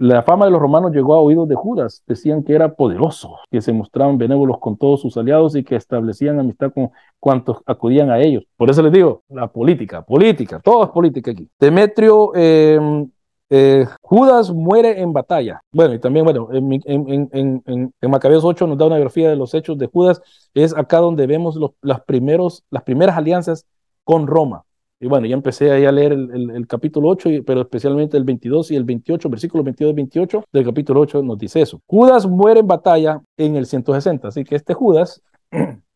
La fama de los romanos llegó a oídos de Judas. Decían que era poderoso, que se mostraban benévolos con todos sus aliados y que establecían amistad con cuantos acudían a ellos. Por eso les digo, la política, todo es política aquí. Demetrio, Judas muere en batalla. Bueno, y también, bueno, en Macabeos 8 nos da una biografía de los hechos de Judas. Es acá donde vemos las primeras alianzas con Roma. Y bueno, ya empecé ahí a leer el capítulo 8, pero especialmente el 22 y el 28, versículo 22 y 28 del capítulo 8 nos dice eso. Judas muere en batalla en el 160, así que este Judas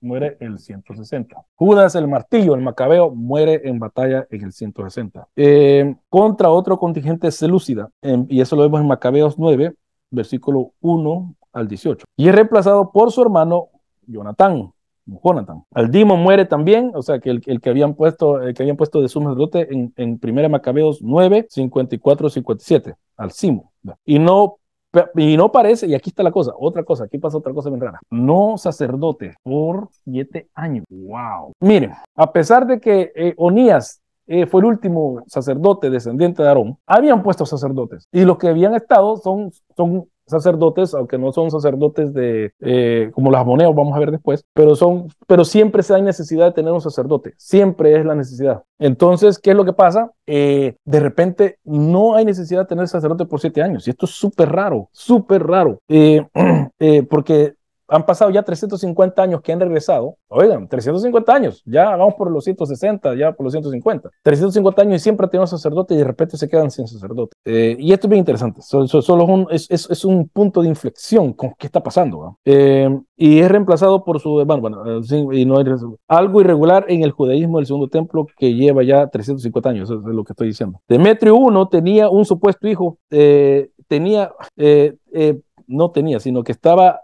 muere en el 160. Judas el martillo, el macabeo, muere en batalla en el 160. Contra otro contingente selúcida, y eso lo vemos en Macabeos 9, versículo 1 al 18. Y es reemplazado por su hermano Jonatán. Aldimo muere también, o sea que el que habían puesto de sumo sacerdote en 1 Macabeos 9, 54, 57, Alcimo. Y no parece, y aquí está la cosa, aquí pasa otra cosa bien rara. No sacerdote por 7 años. Wow. Miren, a pesar de que Onías fue el último sacerdote descendiente de Aarón, habían puesto sacerdotes, y los que habían estado son sacerdotes, aunque no son sacerdotes como los ammoneos, vamos a ver después, pero siempre se hay necesidad de tener un sacerdote, siempre es la necesidad. Entonces, ¿qué es lo que pasa? De repente no hay necesidad de tener sacerdote por 7 años, y esto es súper raro, porque han pasado ya 350 años que han regresado. Oigan, 350 años, ya vamos por los 160, ya por los 150. 350 años y siempre han tenido sacerdote y de repente se quedan sin sacerdote. Y esto es bien interesante. Solo es un punto de inflexión con qué está pasando. Y es reemplazado por su hermano. Y no hay algo irregular en el judaísmo del segundo templo que lleva ya 350 años. Eso es lo que estoy diciendo. Demetrio I tenía un supuesto hijo. No tenía, sino que estaba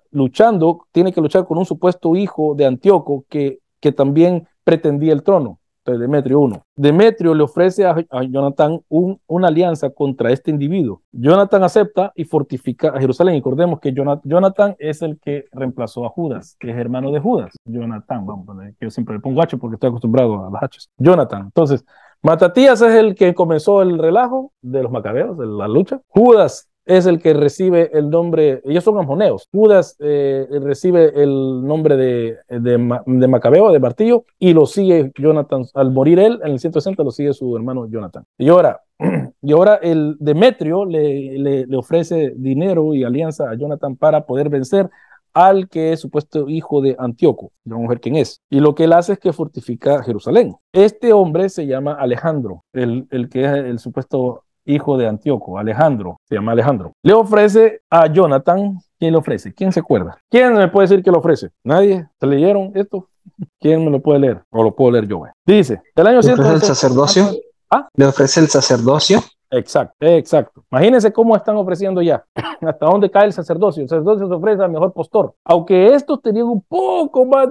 tiene que luchar con un supuesto hijo de Antíoco que también pretendía el trono, entonces Demetrio I. Demetrio le ofrece a Jonatán una alianza contra este individuo. Jonatán acepta y fortifica a Jerusalén. Y recordemos que Jonatán es el que reemplazó a Judas, que es hermano de Judas. Jonatán, vamos a poner, que yo siempre le pongo H porque estoy acostumbrado a las H's. Jonatán. Entonces, Matatías es el que comenzó el relajo de los macabeos, de la lucha. Judas es el que recibe el nombre, ellos son ammoneos. Judas recibe el nombre de Macabeo, de martillo, y lo sigue Jonatán. Al morir él, en el 160 lo sigue su hermano Jonatán. Y ahora el Demetrio le ofrece dinero y alianza a Jonatán para poder vencer al que es supuesto hijo de Antíoco. Vamos a ver quién es. Y lo que él hace es que fortifica Jerusalén. Este hombre se llama Alejandro, el que es el supuesto hijo de Antíoco. Alejandro, se llama Alejandro. Le ofrece a Jonatán. ¿Quién le ofrece? ¿Quién se acuerda? ¿Quién me puede decir que le ofrece? ¿Nadie? ¿Se leyeron esto? ¿Quién me lo puede leer? O lo puedo leer yo. Dice, el año ¿Le ofrece el sacerdocio? ¿Le ofrece el sacerdocio? Exacto. Imagínense cómo están ofreciendo ya. Hasta dónde cae el sacerdocio. El sacerdocio se ofrece al mejor postor. Aunque estos tenían un poco más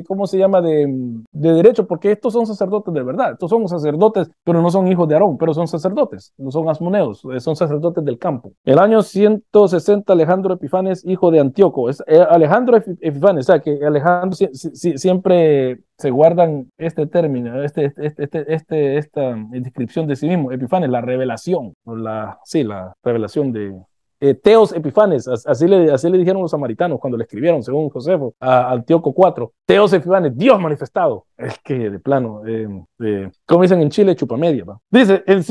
¿cómo se llama? De derecho, porque estos son sacerdotes de verdad. Estos son sacerdotes, pero no son hijos de Aarón, pero son sacerdotes. No son asmoneos, son sacerdotes del campo. El año 160, Alejandro Epifanes, hijo de Antíoco. Alejandro Epifanes, o sea que Alejandro siempre se guardan este término, esta descripción de sí mismo. Epifanes, la revelación, la revelación de Teos Epifanes, así le dijeron los samaritanos cuando le escribieron, según Josefo, a Antíoco IV. Teos Epifanes, Dios manifestado. Es que de plano, como dicen en Chile, chupamedia. ¿Va? Dice, en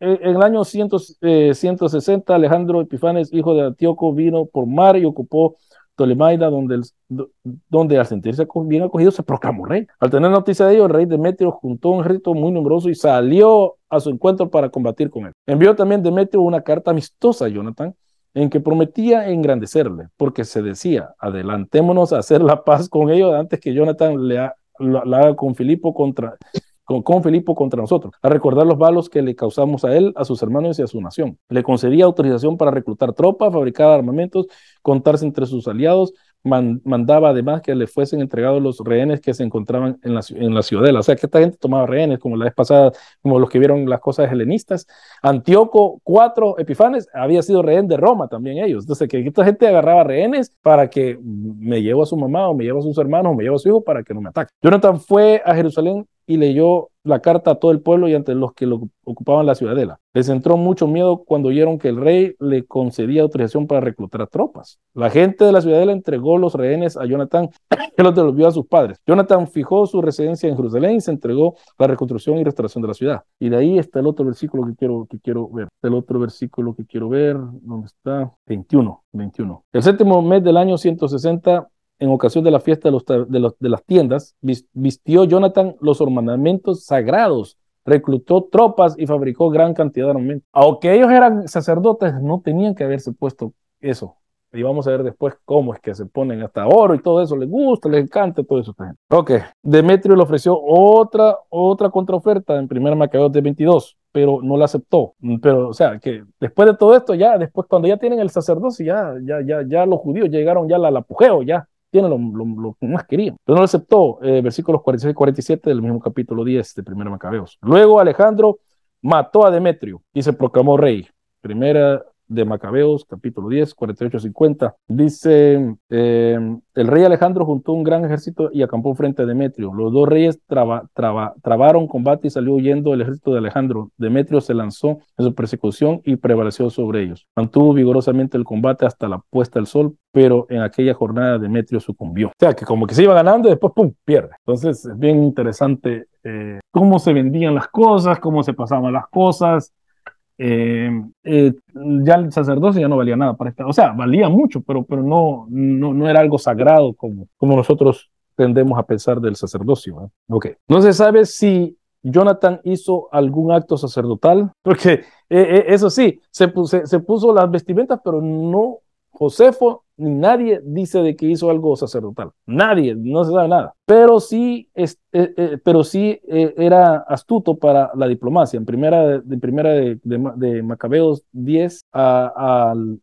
el año 160, Alejandro Epifanes, hijo de Antíoco, vino por mar y ocupó Ptolemaida, donde al sentirse bien acogido se proclamó rey. Al tener noticia de ello, el rey Demetrio juntó un ejército muy numeroso y salió a su encuentro para combatir con él. Envió también Demetrio una carta amistosa a Jonatán, en que prometía engrandecerle, porque se decía, adelantémonos a hacer la paz con ellos antes que Jonatán la haga con Filipo con Filipo contra nosotros, a recordar los malos que le causamos a él, a sus hermanos y a su nación. Le concedía autorización para reclutar tropas, fabricar armamentos, contarse entre sus aliados, mandaba además que le fuesen entregados los rehenes que se encontraban en la ciudadela. O sea, que esta gente tomaba rehenes, como la vez pasada, como los que vieron las cosas helenistas. Antíoco IV Epifanes había sido rehén de Roma también ellos. Entonces, que esta gente agarraba rehenes para que me llevo a su mamá, o me llevo a sus hermanos, o me llevo a su hijo para que no me ataque. Jonathan fue a Jerusalén y leyó la carta a todo el pueblo y ante los que lo ocupaban la ciudadela. Les entró mucho miedo cuando oyeron que el rey le concedía autorización para reclutar tropas. La gente de la ciudadela entregó los rehenes a Jonathan, que los devolvió a sus padres. Jonathan fijó su residencia en Jerusalén y se entregó la reconstrucción y restauración de la ciudad. Y de ahí está el otro versículo que quiero ver. El otro versículo que quiero ver, ¿dónde está? 21. El séptimo mes del año 160, en ocasión de la fiesta de las tiendas, vistió Jonathan los ornamentos sagrados, reclutó tropas y fabricó gran cantidad de armamentos. Aunque ellos eran sacerdotes, no tenían que haberse puesto eso. Y vamos a ver después cómo es que se ponen hasta oro y todo eso. Les gusta, les encanta todo eso. Ok, Demetrio le ofreció otra contraoferta en 1 Macabeos de 22, pero no la aceptó. Pero, o sea, que después de todo esto, ya después, cuando ya tienen el sacerdocio, ya los judíos llegaron ya al apogeo, ya tienen lo que más querían. Pero no lo aceptó. Versículos 46 y 47 del mismo capítulo 10 de 1 Macabeos. Luego Alejandro mató a Demetrio y se proclamó rey. Primera de Macabeos, capítulo 10, 48-50. Dice, el rey Alejandro juntó un gran ejército y acampó frente a Demetrio. Los dos reyes trabaron combate y salió huyendo el ejército de Alejandro. Demetrio se lanzó en su persecución y prevaleció sobre ellos. Mantuvo vigorosamente el combate hasta la puesta del sol, pero en aquella jornada Demetrio sucumbió. O sea, que como que se iba ganando y después, ¡pum!, pierde. Entonces, es bien interesante cómo se vendían las cosas, cómo se pasaban las cosas. Ya el sacerdocio ya no valía nada para esta, o sea, valía mucho, pero no era algo sagrado como nosotros tendemos a pensar del sacerdocio, ¿eh? Ok, no se sabe si Jonathan hizo algún acto sacerdotal, porque eso sí, se puso las vestimentas, pero no Josefo ni nadie dice de que hizo algo sacerdotal. Nadie, no se sabe nada. Pero sí, era astuto para la diplomacia. En primera de Macabeos 10 al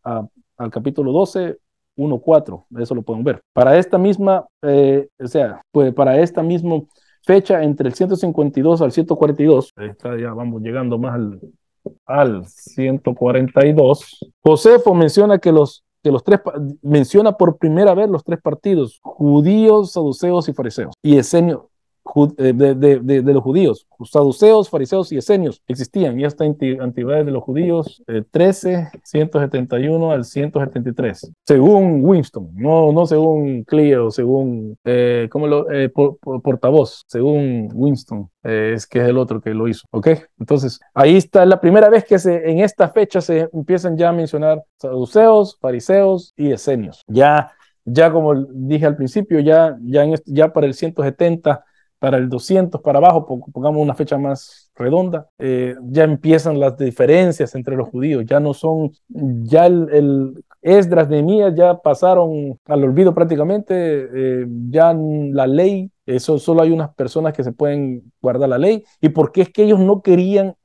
capítulo 12, 1-4, eso lo pueden ver. Para esta misma, para esta misma fecha, entre el 152 al 142, ya vamos llegando más al 142, Josefo menciona menciona por primera vez los tres partidos: judíos, saduceos y fariseos. Y esenios, de los judíos, saduceos, fariseos y esenios existían. Y esta antigüedad de los judíos, 13, 171 al 173. Según Winston, no según Cleo, según portavoz, según Winston. Es que es el otro que lo hizo, ¿ok? Entonces, ahí está la primera vez que en esta fecha se empiezan ya a mencionar saduceos, fariseos y esenios. Ya como dije al principio, ya para el 170, para el 200 para abajo, pongamos una fecha más redonda, ya empiezan las diferencias entre los judíos. Ya no son, ya el Esdras, Nehemías ya pasaron al olvido prácticamente. Ya la ley, solo hay unas personas que se pueden guardar la ley. ¿Y por qué es que ellos no querían?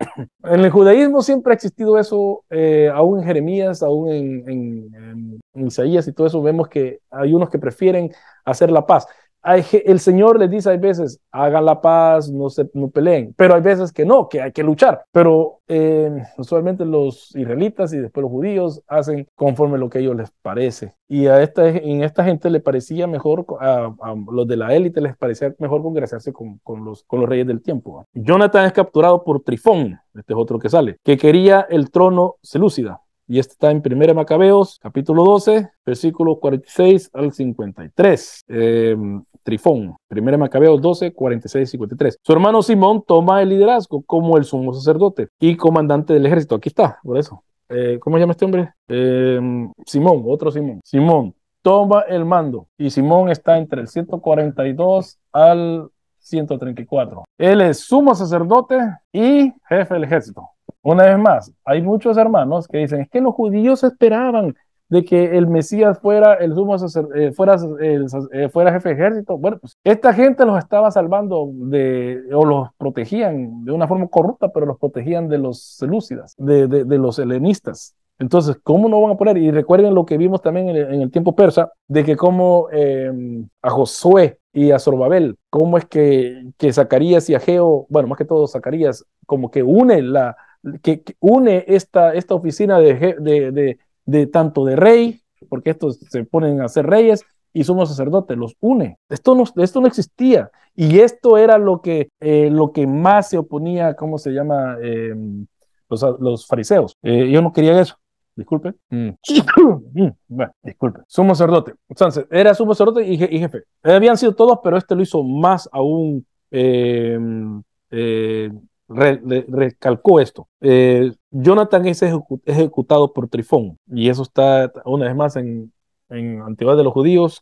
En el judaísmo siempre ha existido eso, aún en Jeremías, aún en Isaías y todo eso, vemos que hay unos que prefieren hacer la paz. El Señor les dice, hay veces, hagan la paz, no peleen, pero hay veces que no, que hay que luchar. Pero usualmente los israelitas y después los judíos hacen conforme lo que a ellos les parece. Y en esta gente le parecía mejor, a los de la élite les parecía mejor congraciarse con los reyes del tiempo. Jonathan es capturado por Trifón, este es otro que sale, que quería el trono selúcida. Y este está en 1 Macabeos, capítulo 12, versículos 46 al 53. Trifón, 1 Macabeos 12, 46 y 53. Su hermano Simón toma el liderazgo como el sumo sacerdote y comandante del ejército. Aquí está, por eso. ¿Cómo se llama este hombre? Simón, otro Simón. Simón toma el mando y Simón está entre el 142 al 134. Él es sumo sacerdote y jefe del ejército. Una vez más, hay muchos hermanos que dicen, es que los judíos esperaban de que el Mesías fuera el fuera jefe de ejército. Bueno, pues esta gente los estaba salvando o los protegían de una forma corrupta, pero los protegían de los selúcidas, de los helenistas. Entonces, ¿cómo no van a poner? Y recuerden lo que vimos también en el tiempo persa, de que como a Josué y a Zorobabel, cómo es que Zacarías y Ageo, bueno, más que todo Zacarías, como que une que une esta oficina de tanto de rey, porque estos se ponen a ser reyes, y somos sacerdotes, los une. Esto no existía. Y esto era lo que más se oponía, ¿cómo se llama? Los fariseos. Yo no quería eso. Disculpe. Bueno, disculpe. Sumo sacerdote. Entonces, era sumo sacerdote y jefe. Habían sido todos, pero este lo hizo más aún. Recalcó esto. Jonathan es ejecutado por Trifón, y eso está una vez más en Antigüedad de los Judíos,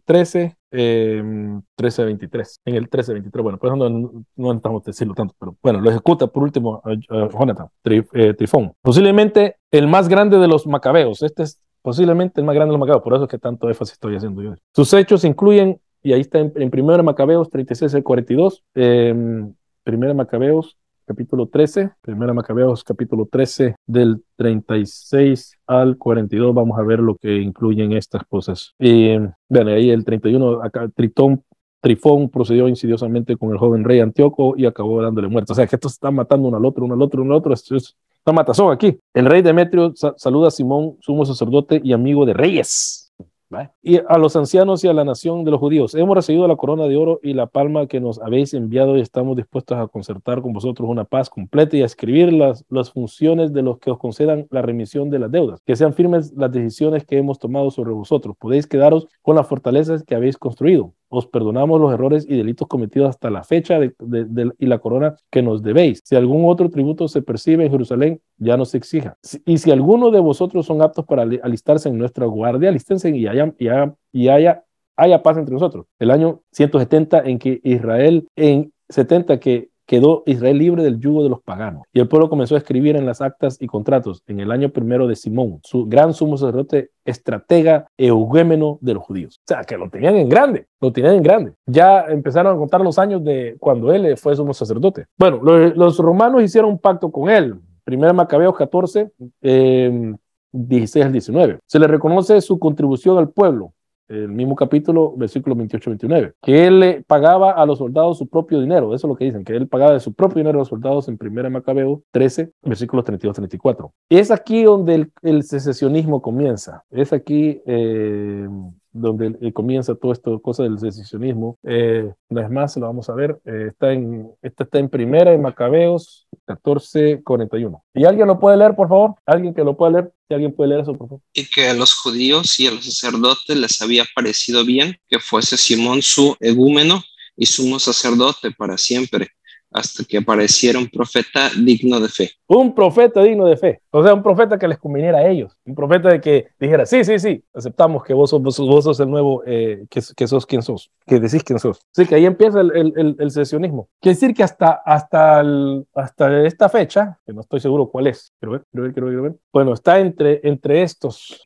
13, 13:23. En el 13:23, bueno, pues no necesitamos decirlo tanto, pero bueno, lo ejecuta por último a Jonathan, Trifón. Posiblemente el más grande de los macabeos. Este es posiblemente el más grande de los macabeos, por eso es que tanto énfasis estoy haciendo yo. Sus hechos incluyen, y ahí está en 1 Macabeos 36 al 42, 1 Macabeos capítulo 13, 1 Macabeos capítulo 13 del 36 al 42, vamos a ver lo que incluyen estas cosas. Bueno, ahí el 31, acá Trifón procedió insidiosamente con el joven rey Antíoco y acabó dándole muerte. O sea, que estos están matando uno al otro, esto es una matazón aquí. El rey Demetrio saluda a Simón, sumo sacerdote y amigo de reyes. ¿Vale? Y a los ancianos y a la nación de los judíos: hemos recibido la corona de oro y la palma que nos habéis enviado, y estamos dispuestos a concertar con vosotros una paz completa y a escribir las funciones de los que os concedan la remisión de las deudas, que sean firmes las decisiones que hemos tomado sobre vosotros. Podéis quedaros con las fortalezas que habéis construido. Os perdonamos los errores y delitos cometidos hasta la fecha y la corona que nos debéis. Si algún otro tributo se percibe en Jerusalén, ya no se exija. Y si alguno de vosotros son aptos para alistarse en nuestra guardia, alístense y haya paz entre nosotros. El año 170 en que quedó Israel libre del yugo de los paganos. Y el pueblo comenzó a escribir en las actas y contratos en el año 1 de Simón, su gran sumo sacerdote, estratega, eugémeno de los judíos. O sea, que lo tenían en grande. Ya empezaron a contar los años de cuando él fue sumo sacerdote. Bueno, los romanos hicieron un pacto con él. 1 Macabeos 14, 16 al 19. Se le reconoce su contribución al pueblo. El mismo capítulo, versículo 28-29, que él le pagaba a los soldados su propio dinero. Eso es lo que dicen, que él pagaba de su propio dinero a los soldados en 1 Macabeo 13, versículos 32-34. Es aquí donde el secesionismo comienza. Es aquí donde comienza todo esto, cosa del secesionismo. Una vez más, lo vamos a ver. Esta está en 1 Macabeos 14:41. ¿Y alguien lo puede leer, por favor? ¿Alguien que lo pueda leer? Si alguien puede leer eso, por favor. Y que a los judíos y a los sacerdotes les había parecido bien que fuese Simón su egúmeno y sumo sacerdote para siempre, hasta que apareciera un profeta digno de fe. Un profeta digno de fe. O sea, un profeta que les conviniera a ellos. Un profeta de que dijera, sí, aceptamos que vos sos el nuevo, que sos quien sos, que decís quién sos. Así que ahí empieza el secesionismo. Quiere decir que hasta esta fecha, que no estoy seguro cuál es, quiero ver. Bueno, está entre estas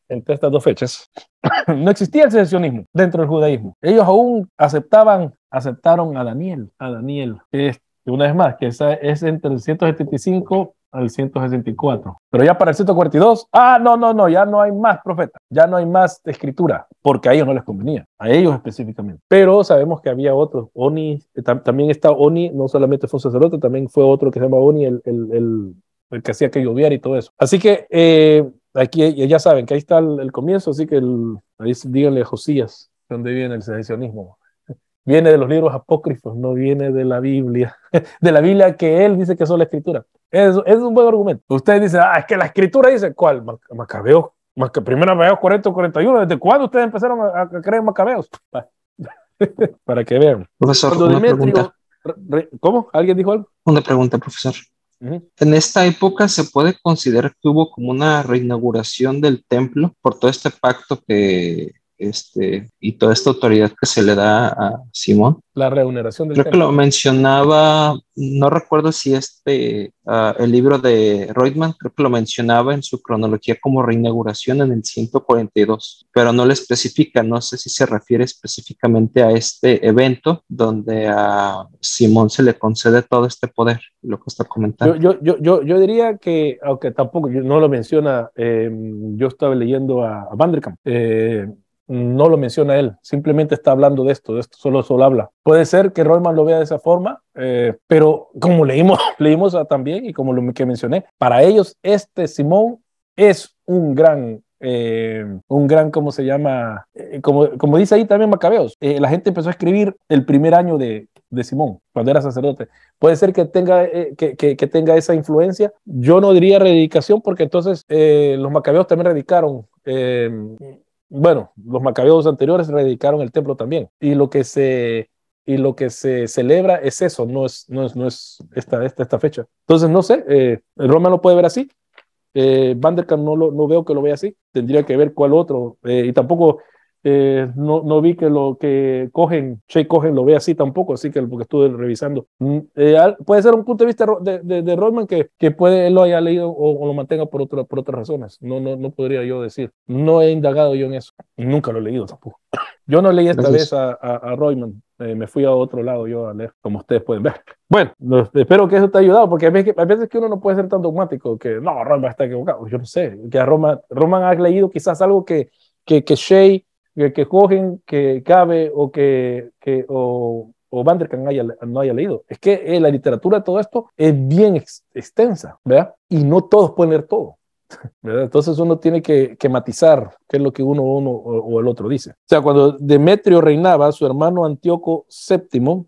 dos fechas. No existía el secesionismo dentro del judaísmo. Ellos aún aceptaron a Daniel, una vez más, que esa es entre el 175 al 164. Pero ya para el 142, no, ya no hay más profeta, ya no hay más escritura, porque a ellos no les convenía, a ellos específicamente. Pero sabemos que había otros. Oni, también está Oni, no solamente fue un sacerdote, también fue otro que se llama Oni, el que hacía que lloviera y todo eso. Así que aquí ya saben que ahí está el comienzo, así que ahí díganle a Josías dónde viene el secesionismo. Viene de los libros apócrifos, no viene de la Biblia. De la Biblia que él dice que es la escritura. Es un buen argumento. Ustedes dicen, es que la escritura dice, ¿cuál? Macabeos. Primero Macabeos 40-41. ¿Desde cuándo ustedes empezaron a creer en Macabeos? Para que vean. Profesor, una pregunta. ¿Cómo? ¿Alguien dijo algo? Una pregunta, profesor. En esta época se puede considerar que hubo como una reinauguración del templo por todo este pacto que y toda esta autoridad que se le da a Simón. La remuneración del Creo que templo. lo mencionaba, no recuerdo si el libro de Reutemann, creo que lo mencionaba en su cronología como reinauguración en el 142, pero no le especifica, no sé si se refiere específicamente a este evento donde a Simón se le concede todo este poder, lo que está comentando. Yo diría que, aunque tampoco no lo menciona, yo estaba leyendo a Van der Kamp, no lo menciona él, simplemente está hablando de esto solo habla. Puede ser que Rollman lo vea de esa forma, pero como leímos también y como lo que mencioné, para ellos Simón es ¿cómo se llama? Como dice ahí también Macabeos, la gente empezó a escribir el primer año de Simón, cuando era sacerdote. Puede ser que tenga esa influencia. Yo no diría rededicación, porque entonces los Macabeos también redicaron. Bueno, los Macabeos anteriores rededicaron el templo también. Y lo que se celebra es eso, no es esta fecha. Entonces, no sé, Roma lo puede ver así. Van der Kamp no veo que lo vea así. Tendría que ver cuál otro. Y tampoco no vi que lo que Shea Cohen lo ve así tampoco, así que porque estuve revisando. Puede ser un punto de vista de Rollman que puede él lo haya leído o lo mantenga por otras razones. No podría yo decir. No he indagado yo en eso. Nunca lo he leído tampoco. Yo no leí esta vez a Rollman. Me fui a otro lado yo a leer, como ustedes pueden ver. Bueno, espero que eso te haya ayudado, porque hay veces que uno no puede ser tan dogmático que no, Rollman está equivocado. Yo no sé, que a Rollman ha leído quizás algo que Shea, que Cohen, que Cabe o Van der Kamp no haya leído. Es que la literatura de todo esto es bien extensa, ¿verdad? Y no todos pueden leer todo, ¿verdad? Entonces uno tiene que matizar qué es lo que uno o el otro dice. O sea, cuando Demetrio reinaba, su hermano Antíoco VII,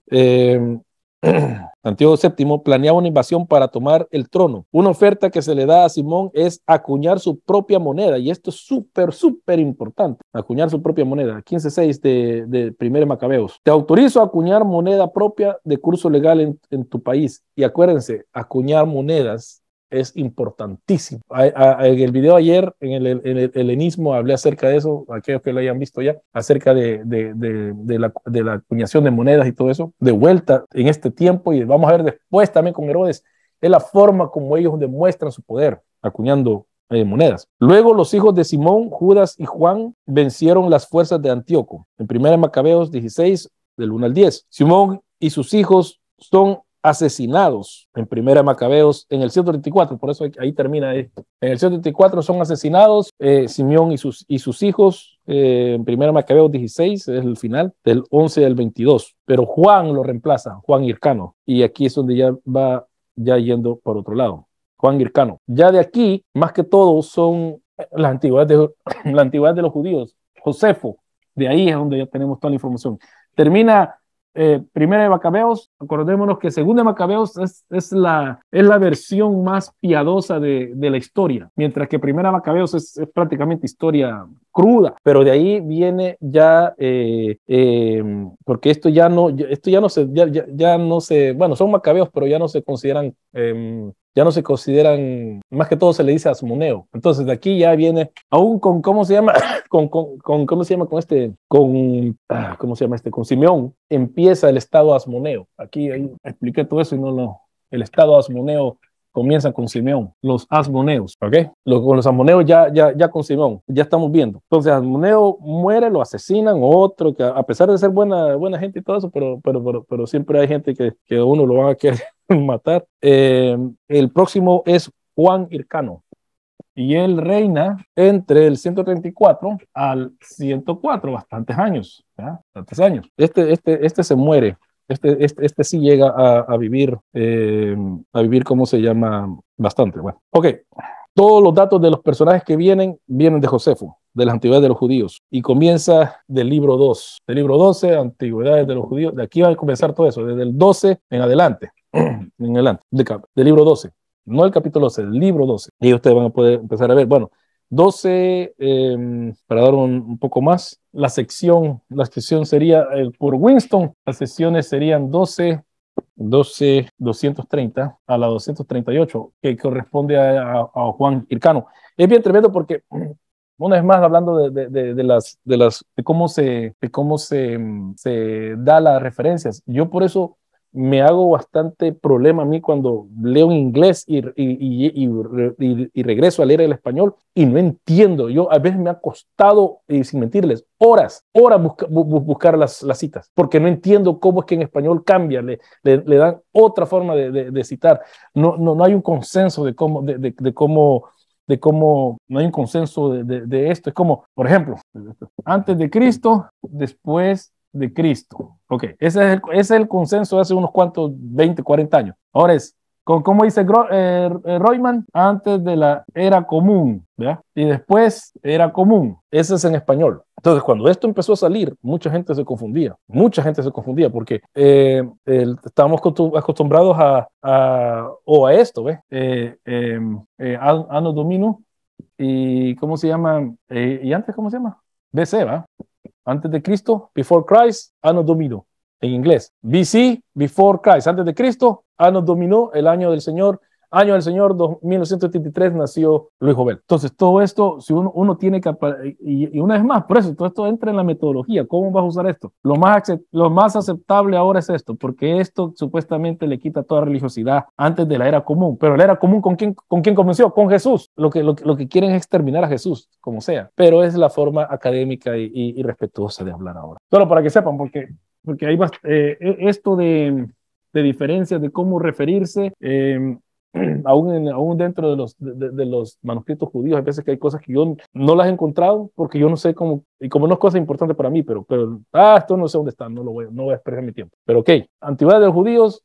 Antíoco VII planeaba una invasión para tomar el trono. Una oferta que se le da a Simón es acuñar su propia moneda, y esto es súper importante, acuñar su propia moneda. 15:6 de Primera Macabeos. Te autorizo a acuñar moneda propia de curso legal en tu país. Y acuérdense, acuñar monedas es importantísimo. En el video ayer, en el helenismo, hablé acerca de eso, aquellos que lo hayan visto ya, acerca de la acuñación de monedas y todo eso, de vuelta en este tiempo, y vamos a ver después también con Herodes, es la forma como ellos demuestran su poder, acuñando monedas. Luego los hijos de Simón, Judas y Juan vencieron las fuerzas de Antíoco. En 1 Macabeos 16, del 1 al 10. Simón y sus hijos son asesinados en 1 Macabeos en el 134, por eso ahí termina esto. En el 134 son asesinados Simeón y sus hijos, en 1 Macabeos 16 es el final, del 11 al 22, pero Juan lo reemplaza, Juan Hircano, y aquí es donde ya va yendo por otro lado. Juan Hircano. Ya de aquí, más que todo, son las antigüedades de los judíos. Josefo, de ahí es donde ya tenemos toda la información. Termina Primera de Macabeos. Acordémonos que Segunda de Macabeos es la versión más piadosa de la historia, mientras que Primera de Macabeos es prácticamente historia cruda, pero de ahí viene ya, porque esto ya no se, bueno, son macabeos, pero ya no se consideran, más que todo se le dice asmoneo. Entonces de aquí ya viene, aún con, ¿cómo se llama? ¿Cómo se llama? ¿Cómo se llama con Simeón, empieza el estado asmoneo. Aquí ahí expliqué todo eso y el estado asmoneo comienza con Simeón, los asmoneos, ¿ok? Con los asmoneos ya con Simeón, ya estamos viendo. Entonces Asmoneo muere, lo asesinan, otro que a pesar de ser buena gente y todo eso, pero siempre hay gente que uno lo van a querer matar. El próximo es Juan Hircano, y él reina entre el 134 al 104, bastantes años, ¿ya? Bastantes años. Este se muere. Este sí llega a vivir, ¿cómo se llama? Bastante, bueno. Ok, todos los datos de los personajes que vienen de Josefo, de las antigüedades de los judíos, y comienza del libro 2, del libro 12, antigüedades de los judíos. De aquí va a comenzar todo eso, desde el 12 en adelante, del libro 12, no el capítulo 12, el libro 12, y ustedes van a poder empezar a ver, bueno, 12, para dar un poco más, la sección sería por Winston, las secciones serían 12, 230 a la 238, que corresponde a Juan Hircano. Es bien tremendo porque una vez más hablando de cómo se da las referencias. Yo por eso me hago bastante problema a mí cuando leo en inglés y regreso a leer el español y no entiendo. Yo a veces me ha costado, sin mentirles, horas buscar las citas, porque no entiendo cómo es que en español cambia, le dan otra forma de citar. No hay un consenso de cómo no hay un consenso de esto. Es como, por ejemplo, antes de Cristo, después de Cristo. Ok, ese es el consenso de hace unos cuantos 20, 40 años. Ahora es, ¿cómo dice Royman? Antes de la era común, ¿verdad? Y después era común. Ese es en español. Entonces, cuando esto empezó a salir, mucha gente se confundía porque estábamos acostumbrados a esto, ¿ves? Anno Domino, y ¿cómo se llama? ¿Y antes cómo se llama? BC, ¿va? Antes de Cristo, before Christ, Anno Domino, en inglés. BC, before Christ, antes de Cristo, Anno Domino, el año del Señor, 1973 nació Luis Jovel. Entonces, todo esto, si uno tiene que, y una vez más, por eso, todo esto entra en la metodología. ¿Cómo vas a usar esto? Lo más aceptable ahora es esto, porque esto supuestamente le quita toda religiosidad antes de la era común. Pero la era común, ¿con quién comenzó? Con Jesús. Lo que quieren es exterminar a Jesús, como sea. Pero es la forma académica y respetuosa de hablar ahora. Solo para que sepan, porque hay esto de diferencias de cómo referirse, aún dentro de los manuscritos judíos, hay veces que hay cosas que yo no las he encontrado porque yo no sé cómo, y como no es cosa importante para mí, pero esto no sé dónde está, no voy a expresar mi tiempo. Pero ok, Antigüedad de los Judíos,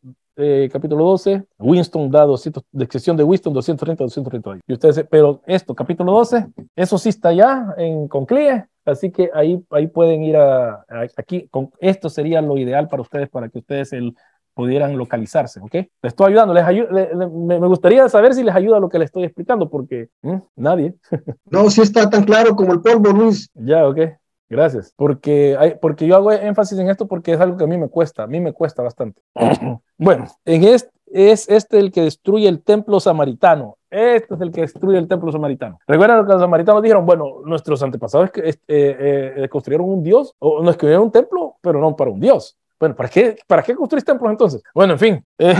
capítulo 12, Winston da 200, descripción de Winston 230 238. Y ustedes, pero esto, capítulo 12, eso sí está ya con CLIE, así que ahí pueden ir aquí, esto sería lo ideal para ustedes, para que ustedes pudieran localizarse, ¿ok? Les estoy ayudando, me gustaría saber si les ayuda lo que les estoy explicando, porque nadie. No, sí está tan claro como el polvo, Luis. Ya, ok, gracias. Porque yo hago énfasis en esto porque es algo que a mí me cuesta bastante. Bueno, es este el que destruye el templo samaritano. Este es el que destruye el templo samaritano. ¿Recuerdan lo que los samaritanos dijeron? Bueno, nuestros antepasados construyeron un dios, o nos construyeron un templo, pero no para un dios. Bueno, ¿para qué construís templos entonces? Bueno, en fin, él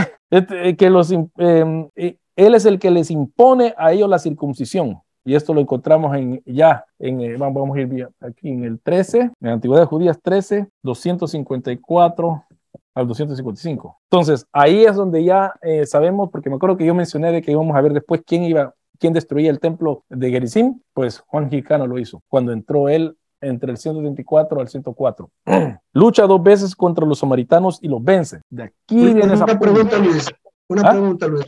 es el que les impone a ellos la circuncisión. Y esto lo encontramos vamos a ir aquí en el 13, en Antigüedad de Judías 13, 254 al 255. Entonces, ahí es donde ya sabemos, porque me acuerdo que yo mencioné de que íbamos a ver después quién destruía el templo de Gerizim. Pues Juan Gicano lo hizo, cuando entró él entre el 134 al 104. Lucha 2 veces contra los samaritanos y los vence. De aquí viene esa pregunta, Luis. Pregunta, Luis.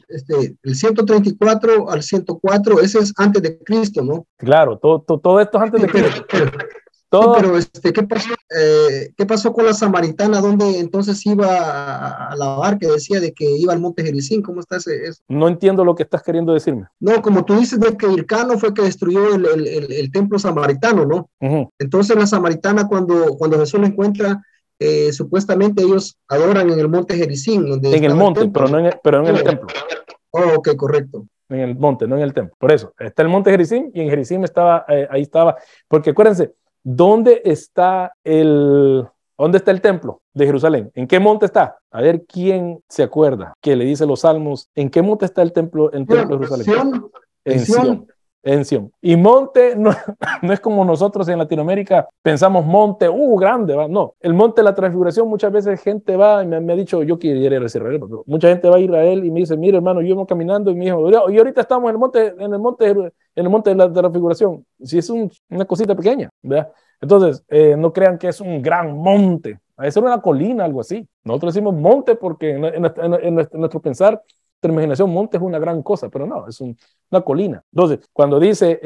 El 134 al 104, ese es antes de Cristo, ¿no? Claro, todo esto es antes de Cristo. Pero ¿qué pasó con la samaritana? ¿Dónde entonces iba a la barca? Decía de que iba al monte Gerizim. ¿Cómo está eso? No entiendo lo que estás queriendo decirme. No, como tú dices de que Hircano fue que destruyó el templo samaritano, ¿no? Uh-huh. Entonces la samaritana, cuando Jesús la encuentra, supuestamente ellos adoran en el monte Gerizim. En el monte, pero no en el templo. Oh, ok, correcto. En el monte, no en el templo. Por eso, está el monte Gerizim, y en Gerizim ahí estaba, porque acuérdense, ¿dónde está el templo de Jerusalén? ¿En qué monte está? A ver quién se acuerda, que le dice los salmos, ¿en qué monte está el templo de Jerusalén? En Sión. Y monte no es como nosotros en Latinoamérica pensamos monte, grande, ¿va? No, el monte de la transfiguración, muchas veces gente va, y me ha dicho, yo quiero ir a Israel, pero mucha gente va a Israel y me dice, mire hermano, yo iba caminando y me dijo, y ahorita estamos en el monte de la transfiguración. Si es una cosita pequeña, ¿verdad? Entonces, no crean que es un gran monte, a veces una colina, algo así. Nosotros decimos monte porque en nuestro pensar, nuestra imaginación, monte es una gran cosa, pero no, es una colina. Entonces, cuando dice,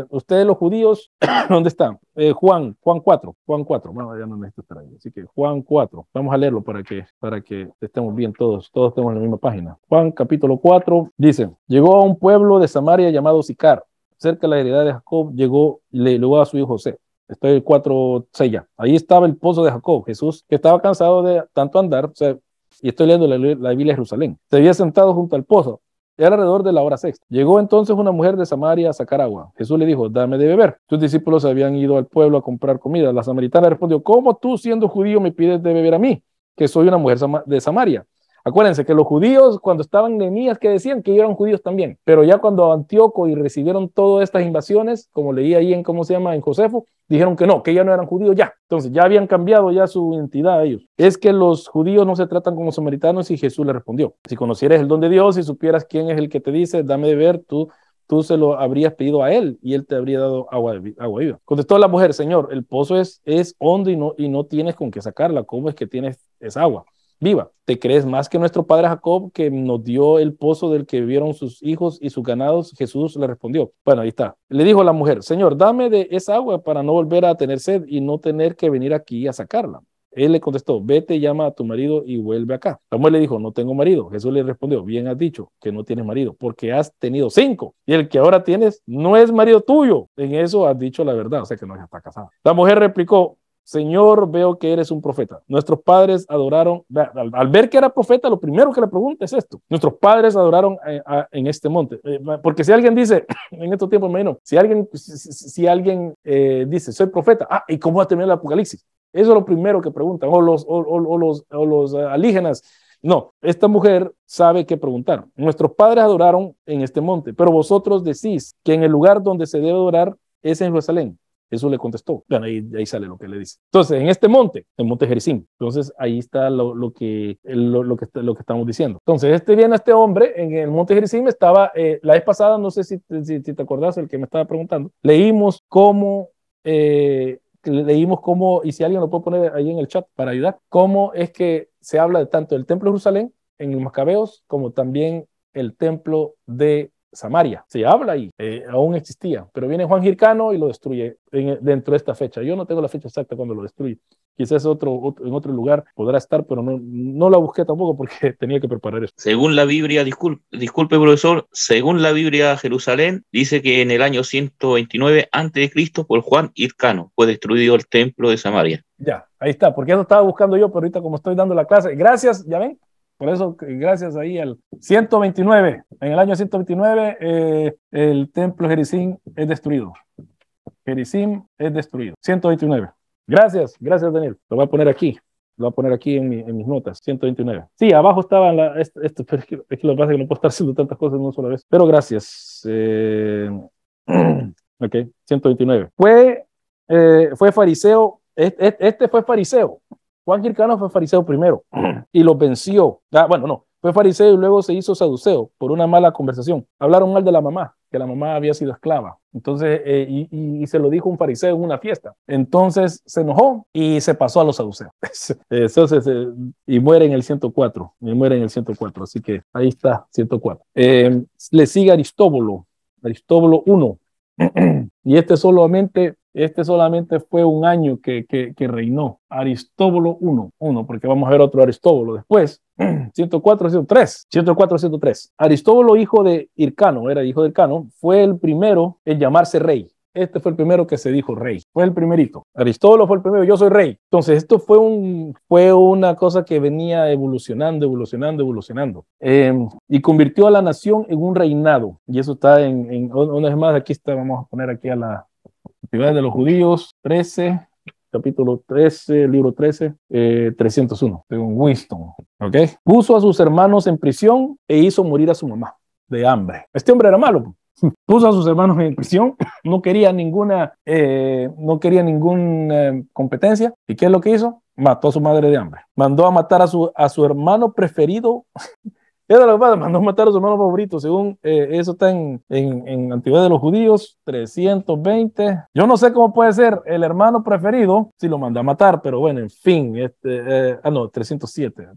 ustedes los judíos, ¿dónde están? Juan 4, bueno, ya no necesito estar ahí, así que Juan 4, vamos a leerlo para que estemos bien todos estemos en la misma página. Juan capítulo 4, dice, llegó a un pueblo de Samaria llamado Sicar, cerca de la heredad de Jacob, le llegó a su hijo José. Estoy el 4:6 ya. Ahí estaba el pozo de Jacob, Jesús, que estaba cansado de tanto andar, y estoy leyendo la Biblia de Jerusalén. Se había sentado junto al pozo, Era alrededor de la hora sexta. Llegó entonces una mujer de Samaria a sacar agua. Jesús le dijo, dame de beber. Sus discípulos habían ido al pueblo a comprar comida. La samaritana respondió, ¿cómo tú siendo judío me pides de beber a mí, que soy una mujer de Samaria? Acuérdense que los judíos, cuando estaban en Nehemías, que decían que eran judíos también, pero ya cuando Antíoco y recibieron todas estas invasiones, como leí ahí en, ¿cómo se llama?, en Josefo, dijeron que ya no eran judíos ya. Entonces ya habían cambiado ya su identidad a ellos. Es que los judíos no se tratan como samaritanos, y Jesús le respondió, si conocieras el don de Dios y supieras quién es el que te dice, dame de beber, tú se lo habrías pedido a él y él te habría dado agua viva. Contestó la mujer, Señor, el pozo es hondo y no tienes con qué sacarla. ¿Cómo es que tienes esa agua viva? ¿Te crees más que nuestro padre Jacob, que nos dio el pozo del que bebieron sus hijos y sus ganados? Jesús le respondió. Bueno, ahí está. Le dijo la mujer, Señor, dame de esa agua para no volver a tener sed y no tener que venir aquí a sacarla. Él le contestó, vete, llama a tu marido y vuelve acá. La mujer le dijo, no tengo marido. Jesús le respondió, bien has dicho que no tienes marido, porque has tenido 5 y el que ahora tienes no es marido tuyo. En eso has dicho la verdad, o sea que no está casada. La mujer replicó, Señor, veo que eres un profeta. Nuestros padres adoraron, al ver que era profeta, lo primero que le pregunta es esto. Nuestros padres adoraron en este monte. Porque si alguien dice, en estos tiempos, imagino, si alguien dice, soy profeta, ¿y cómo va a terminar el Apocalipsis? Eso es lo primero que preguntan, o los alienígenas. No, esta mujer sabe qué preguntar. Nuestros padres adoraron en este monte, pero vosotros decís que en el lugar donde se debe adorar es en Jerusalén. Jesús le contestó. Bueno, ahí sale lo que le dice. Entonces, en este monte, el monte Gerizim. Entonces, ahí está lo que estamos diciendo. Entonces, viene este hombre en el monte Gerizim. Estaba, la vez pasada, no sé si te acordás, el que me estaba preguntando, leímos cómo, y si alguien lo puede poner ahí en el chat para ayudar, cómo es que se habla de tanto del templo de Jerusalén en los Macabeos, como también el templo de Samaria. Se habla ahí, aún existía, pero viene Juan Hircano y lo destruye dentro de esta fecha. Yo no tengo la fecha exacta cuando lo destruye. Quizás en otro lugar podrá estar, pero no la busqué tampoco porque tenía que preparar eso. Según la Biblia, disculpe profesor, según la Biblia, Jerusalén dice que en el año 129 a.C. por Juan Hircano fue destruido el templo de Samaria. Ya, ahí está, porque eso estaba buscando yo, pero ahorita como estoy dando la clase, gracias, ya ven, por eso, gracias ahí al 129, en el año 129, el templo Gerizim es destruido. Gerizim es destruido. 129. Gracias Daniel. Lo voy a poner aquí. En mis notas. 129. Sí, abajo estaba pero es que lo que pasa es que no puedo estar haciendo tantas cosas en una sola vez. Pero gracias. Ok, 129. Fue fariseo. Este fue fariseo. Juan Hircano fue fariseo primero y lo venció. Fue fariseo y luego se hizo saduceo por una mala conversación. Hablaron mal de la mamá, que la mamá había sido esclava. Entonces, y se lo dijo un fariseo en una fiesta. Entonces se enojó y se pasó a los saduceos. Entonces, y muere en el 104. Así que ahí está, 104. Le sigue Aristóbulo 1. Y este solamente fue un año que reinó. Aristóbulo 1, porque vamos a ver otro Aristóbulo después. 103. Aristóbulo, hijo de Hircano, fue el primero en llamarse rey. Este fue el primero que se dijo rey. Fue el primerito. Aristóbulo fue el primero, yo soy rey. Entonces, esto fue una cosa que venía evolucionando. Y convirtió a la nación en un reinado. Y eso está una vez más, aquí está, vamos a poner aquí a la Actividades de los Judíos, 13, capítulo 13, libro 13, 301, según Winston. ¿Ok? Puso a sus hermanos en prisión e hizo morir a su mamá de hambre. Este hombre era malo. Puso a sus hermanos en prisión, no quería ninguna competencia. ¿Y qué es lo que hizo? Mató a su madre de hambre. Mandó a matar a su hermano preferido. Era lo que pasa, mandó a matar a su hermano favorito, según eso está en Antigüedad de los Judíos, 320. Yo no sé cómo puede ser el hermano preferido si lo mandó a matar, pero bueno, en fin, 307,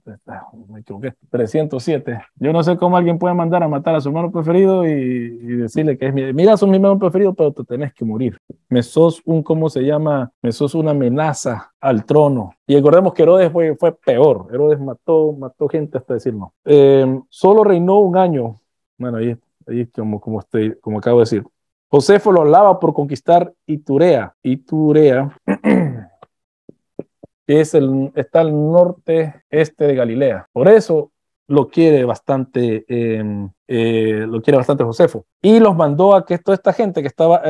me equivoqué, 307. Yo no sé cómo alguien puede mandar a matar a su hermano preferido y decirle que mira, sos mi hermano preferido, pero te tenés que morir. Me sos una amenaza al trono. Y recordemos que Herodes fue peor. Herodes mató gente hasta decir no. Solo reinó un año. Bueno, ahí como acabo de decir. Josefo lo alaba por conquistar Iturea. Iturea está al norte este de Galilea. Por eso lo quiere bastante Josefo. Y los mandó a que toda esta gente que estaba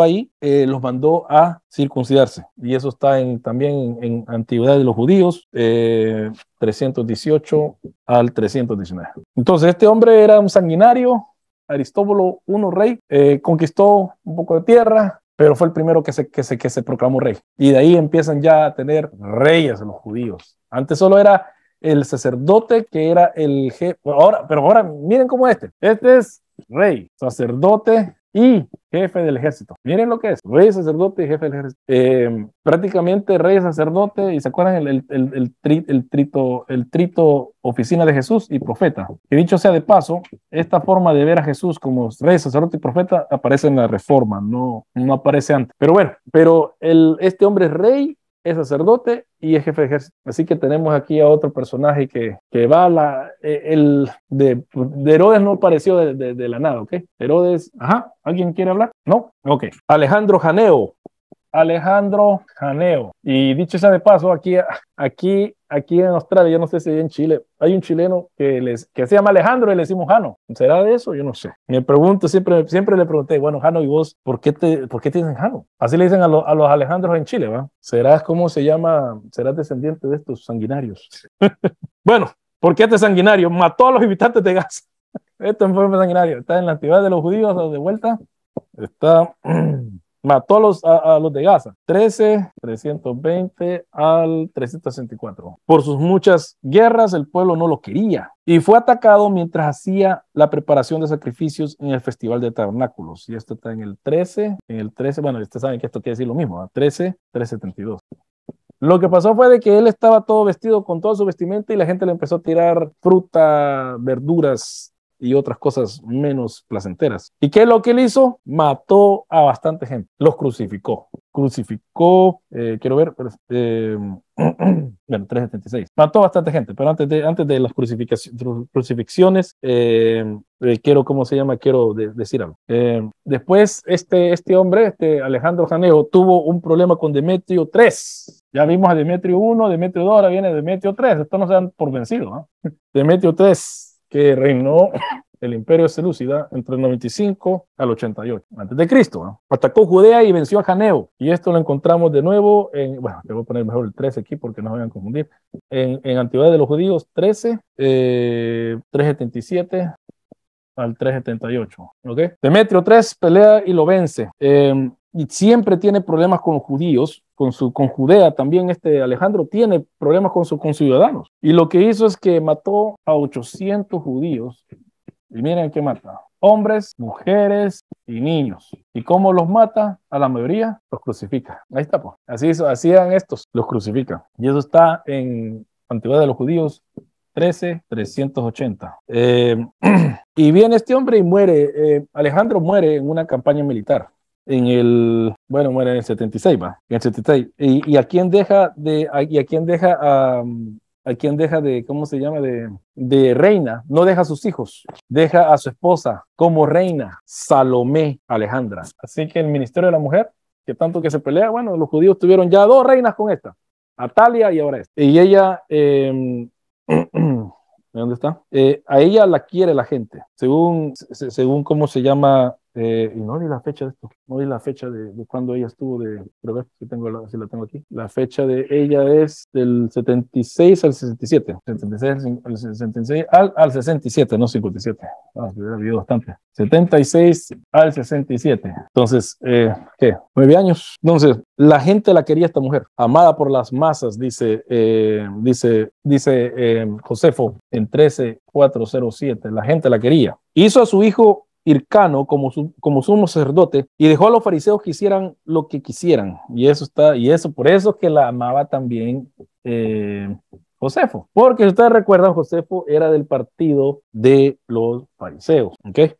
ahí, los mandó a circuncidarse. Y eso está también en Antigüedad de los Judíos, 318 al 319. Entonces, este hombre era un sanguinario, Aristóbulo I, rey, conquistó un poco de tierra, pero fue el primero que se proclamó rey. Y de ahí empiezan ya a tener reyes los judíos. Antes solo era el sacerdote que era el jefe. Pero ahora miren cómo este es rey, sacerdote y jefe del ejército. Miren lo que es, rey, sacerdote y jefe del ejército. Prácticamente rey, sacerdote, y se acuerdan el trito oficina de Jesús y profeta. Que dicho sea de paso, esta forma de ver a Jesús como rey, sacerdote y profeta aparece en la Reforma, no aparece antes. Pero bueno, este hombre es rey, es sacerdote y es jefe de ejército. Así que tenemos aquí a otro personaje que va de Herodes no apareció de la nada, ¿ok? Herodes, ¿alguien quiere hablar? ¿No? Ok. Alejandro Janeo. Y dicho sea de paso, aquí en Australia, yo no sé si en Chile, hay un chileno que se llama Alejandro y le decimos Jano. ¿Será de eso? Yo no sé. Me pregunto, siempre le pregunté, bueno, Jano, ¿y vos por qué te dicen Jano? Así le dicen a los Alejandros en Chile, ¿va? ¿Serás cómo se llama? ¿Serás descendiente de estos sanguinarios? Bueno, ¿por qué este sanguinario? Mató a los habitantes de Gaza. Este enfermo sanguinario está en la Antigüedad de los Judíos, de vuelta. Está... mató a los de Gaza, 320 al 364. Por sus muchas guerras, el pueblo no lo quería y fue atacado mientras hacía la preparación de sacrificios en el Festival de Tabernáculos. Y esto está en el 13, bueno, ustedes saben que esto quiere decir lo mismo, ¿no? 372. Lo que pasó fue de que él estaba todo vestido con toda su vestimenta y la gente le empezó a tirar fruta, verduras y otras cosas menos placenteras. ¿Y qué es lo que él hizo? Mató a bastante gente. Los crucificó. Quiero ver, bueno, 376. Mató a bastante gente, pero antes de las crucifixiones, quiero decir algo. Después, este hombre, Alejandro Janeo, tuvo un problema con Demetrio III. Ya vimos a Demetrio I, Demetrio II, ahora viene Demetrio III. Esto no se dan por vencido, ¿no? Demetrio III, que reinó el imperio selúcida entre el 95 al 88 antes de Cristo, ¿no? Atacó Judea y venció a Janeo, y esto lo encontramos de nuevo te voy a poner mejor el 13 aquí porque no se vayan a confundir, en Antigüedad de los Judíos 13, 377 al 378, ¿ok? Demetrio III pelea y lo vence, y siempre tiene problemas con los judíos, con Judea también. Alejandro tiene problemas con sus ciudadanos, y lo que hizo es que mató a 800 judíos, y miren qué mata: hombres, mujeres y niños. ¿Y cómo los mata? A la mayoría los crucifica. Ahí está, pues. Así hacían estos, los crucifican, y eso está en Antigüedad de los Judíos 13:380. Y viene este hombre y muere. Alejandro muere en una campaña militar. Muere en el 76, va. En el 76. ¿Y a quién deja ¿cómo se llama? De reina? No deja a sus hijos, deja a su esposa como reina, Salomé Alejandra. Así que el ministerio de la mujer, que tanto que se pelea, bueno, los judíos tuvieron ya 2 reinas con esta, Atalia y ahora esta. Y ella, ¿dónde está? A ella la quiere la gente, según cómo se llama. Y no di la fecha de esto, no di la fecha de cuando ella estuvo pero ver si la tengo aquí. La fecha de ella es del 76 al 67, 76 al 67, no 57. Hubiera habido bastante. 76 al 67. Entonces, ¿qué? 9 años. Entonces, la gente la quería esta mujer, amada por las masas, dice Josefo en 13:407. La gente la quería. Hizo a su hijo Hircano como sumo sacerdote y dejó a los fariseos que hicieran lo que quisieran, por eso que la amaba también Josefo, porque si ustedes recuerdan, Josefo era del partido de los fariseos, ¿okay?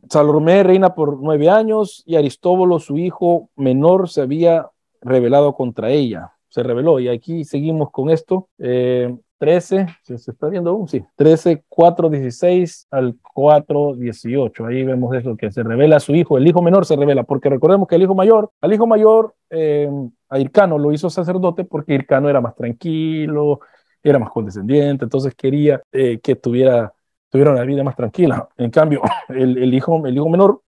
Salomé reina por 9 años y Aristóbulo, su hijo menor, se había rebelado contra ella, se rebeló, y aquí seguimos con esto. 13, ¿se está viendo aún? Sí, 13:416 al 4:18. Ahí vemos eso, que se revela a su hijo, el hijo menor se revela, porque recordemos que al hijo mayor, a Hircano lo hizo sacerdote porque Hircano era más tranquilo, era más condescendiente, entonces quería que tuviera una vida más tranquila. En cambio, el hijo menor,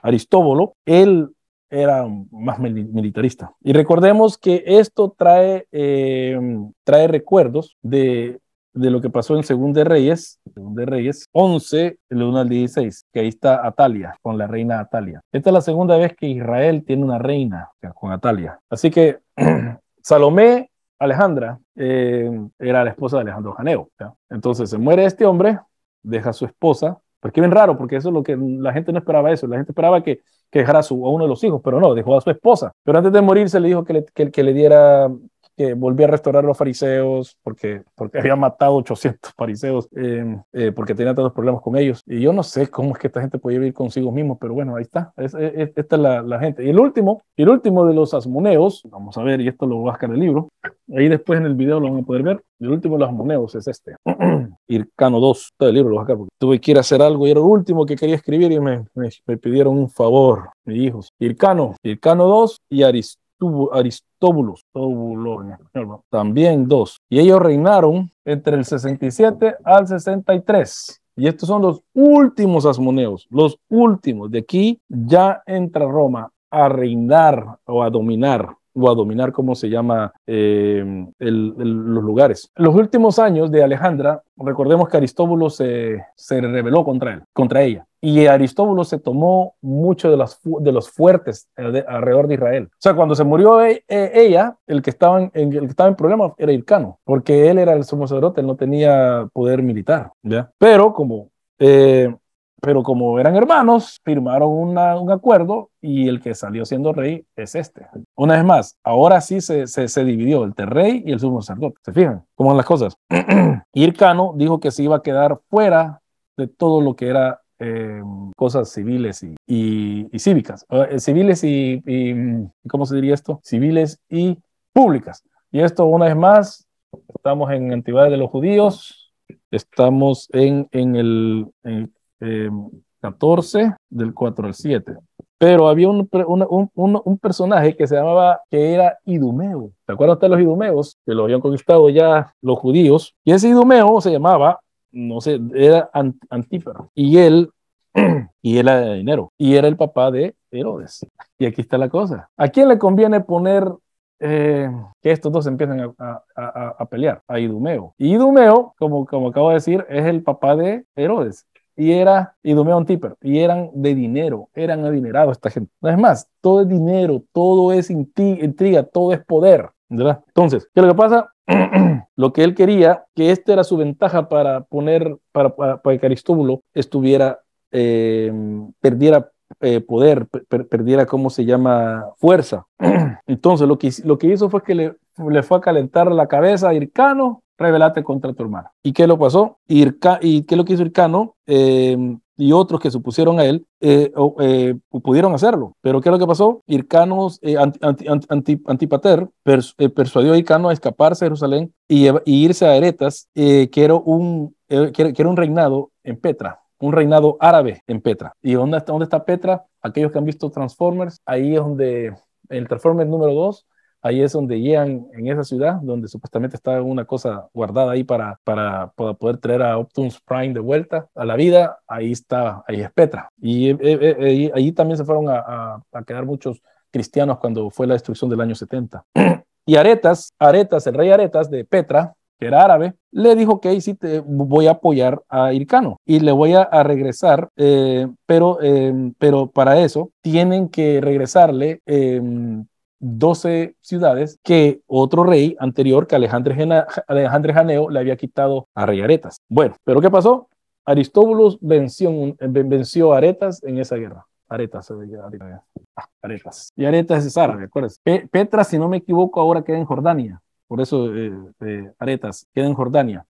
Aristóbulo, él era más militarista. Y recordemos que esto trae recuerdos de lo que pasó en Segunda de Reyes 11, el 1 al 16, que ahí está Atalia, con la reina Atalia. Esta es la segunda vez que Israel tiene una reina con Atalia. Así que Salomé Alejandra era la esposa de Alejandro Janeo, ¿ya? Entonces se muere este hombre, deja a su esposa, porque bien raro, porque eso es lo que la gente no esperaba eso, la gente esperaba que dejara a uno de los hijos, pero no, dejó a su esposa. Pero antes de morirse le dijo que le diera, que volvía a restaurar a los fariseos, porque había matado 800 fariseos, porque tenía tantos problemas con ellos. Y yo no sé cómo es que esta gente podía vivir consigo mismo, pero bueno, ahí está. Esta es la gente. Y el último de los asmoneos, vamos a ver, y esto lo voy a buscar en el libro, ahí después en el video lo van a poder ver. El último de los asmoneos es este. Hircano 2, todo el libro lo voy a sacar porque tuve que ir a hacer algo y era el último que quería escribir y me pidieron un favor, mis hijos. Hircano 2 y Aristóbulos, también 2. Y ellos reinaron entre el 67 al 63. Y estos son los últimos asmoneos, los últimos. De aquí ya entra Roma a reinar o a dominar cómo se llama los lugares. En los últimos años de Alejandra, recordemos que Aristóbulo se rebeló contra ella. Y Aristóbulo se tomó mucho de los fuertes alrededor de Israel. O sea, cuando se murió ella, el que estaba en problemas era Hircano, porque él era el sumo sacerdote, él no tenía poder militar, ¿ya? Pero como eran hermanos, firmaron un acuerdo y el que salió siendo rey es este. Una vez más, ahora sí se dividió el rey y el sumo sacerdote. ¿Se fijan cómo van las cosas? Hircano dijo que se iba a quedar fuera de todo lo que era cosas civiles y cívicas. Civiles y ¿cómo se diría esto? Civiles y públicas. Y esto, una vez más, estamos en Antigüedades de los Judíos, estamos en el 14 del 4 al 7. Pero había un personaje que era Idumeo. ¿Se acuerdan ustedes de los idumeos? Que lo habían conquistado ya los judíos. Y ese Idumeo se llamaba, no sé, era Antípero. Y él era de dinero. Y era el papá de Herodes. Y aquí está la cosa. ¿A quién le conviene poner que estos dos empiezan a pelear? A Idumeo. Y Idumeo, como acabo de decir, es el papá de Herodes. Y era Idumeo Antípero, y eran de dinero, eran adinerados esta gente. No es más, todo es dinero, todo es intriga, todo es poder, ¿verdad? Entonces, ¿qué es lo que pasa? Lo que él quería, que esta era su ventaja para que Aristóbulo perdiera poder, perdiera, ¿cómo se llama? Fuerza. Entonces, lo que hizo fue que le fue a calentar la cabeza a Hircano: rebelate contra tu hermano. ¿Y qué lo pasó? ¿Y qué es lo que hizo Hircano? Y otros que se opusieron a él pudieron hacerlo. Pero ¿qué es lo que pasó? Hircano, Antipater, persuadió a Hircano a escaparse de Jerusalén y irse a Aretas, que era un reinado en Petra. Un reinado árabe en Petra. ¿Y dónde está Petra? Aquellos que han visto Transformers, ahí es donde, el Transformers número 2, ahí es donde llegan en esa ciudad, donde supuestamente está una cosa guardada ahí para poder traer a Optimus Prime de vuelta a la vida. Ahí es Petra. Y allí también se fueron a quedar muchos cristianos cuando fue la destrucción del año 70. Y Aretas, el rey Aretas de Petra, que era árabe, le dijo que sí te voy a apoyar a Hircano y le voy a regresar, pero para eso tienen que regresarle 12 ciudades que otro rey anterior, que Alejandro Janeo, le había quitado a rey Aretas. Bueno, pero ¿qué pasó? Aristóbulo venció a Aretas en esa guerra. Aretas. Y Aretas es árabe, acuérdense. Petra, si no me equivoco, ahora queda en Jordania. Por eso Aretas queda en Jordania.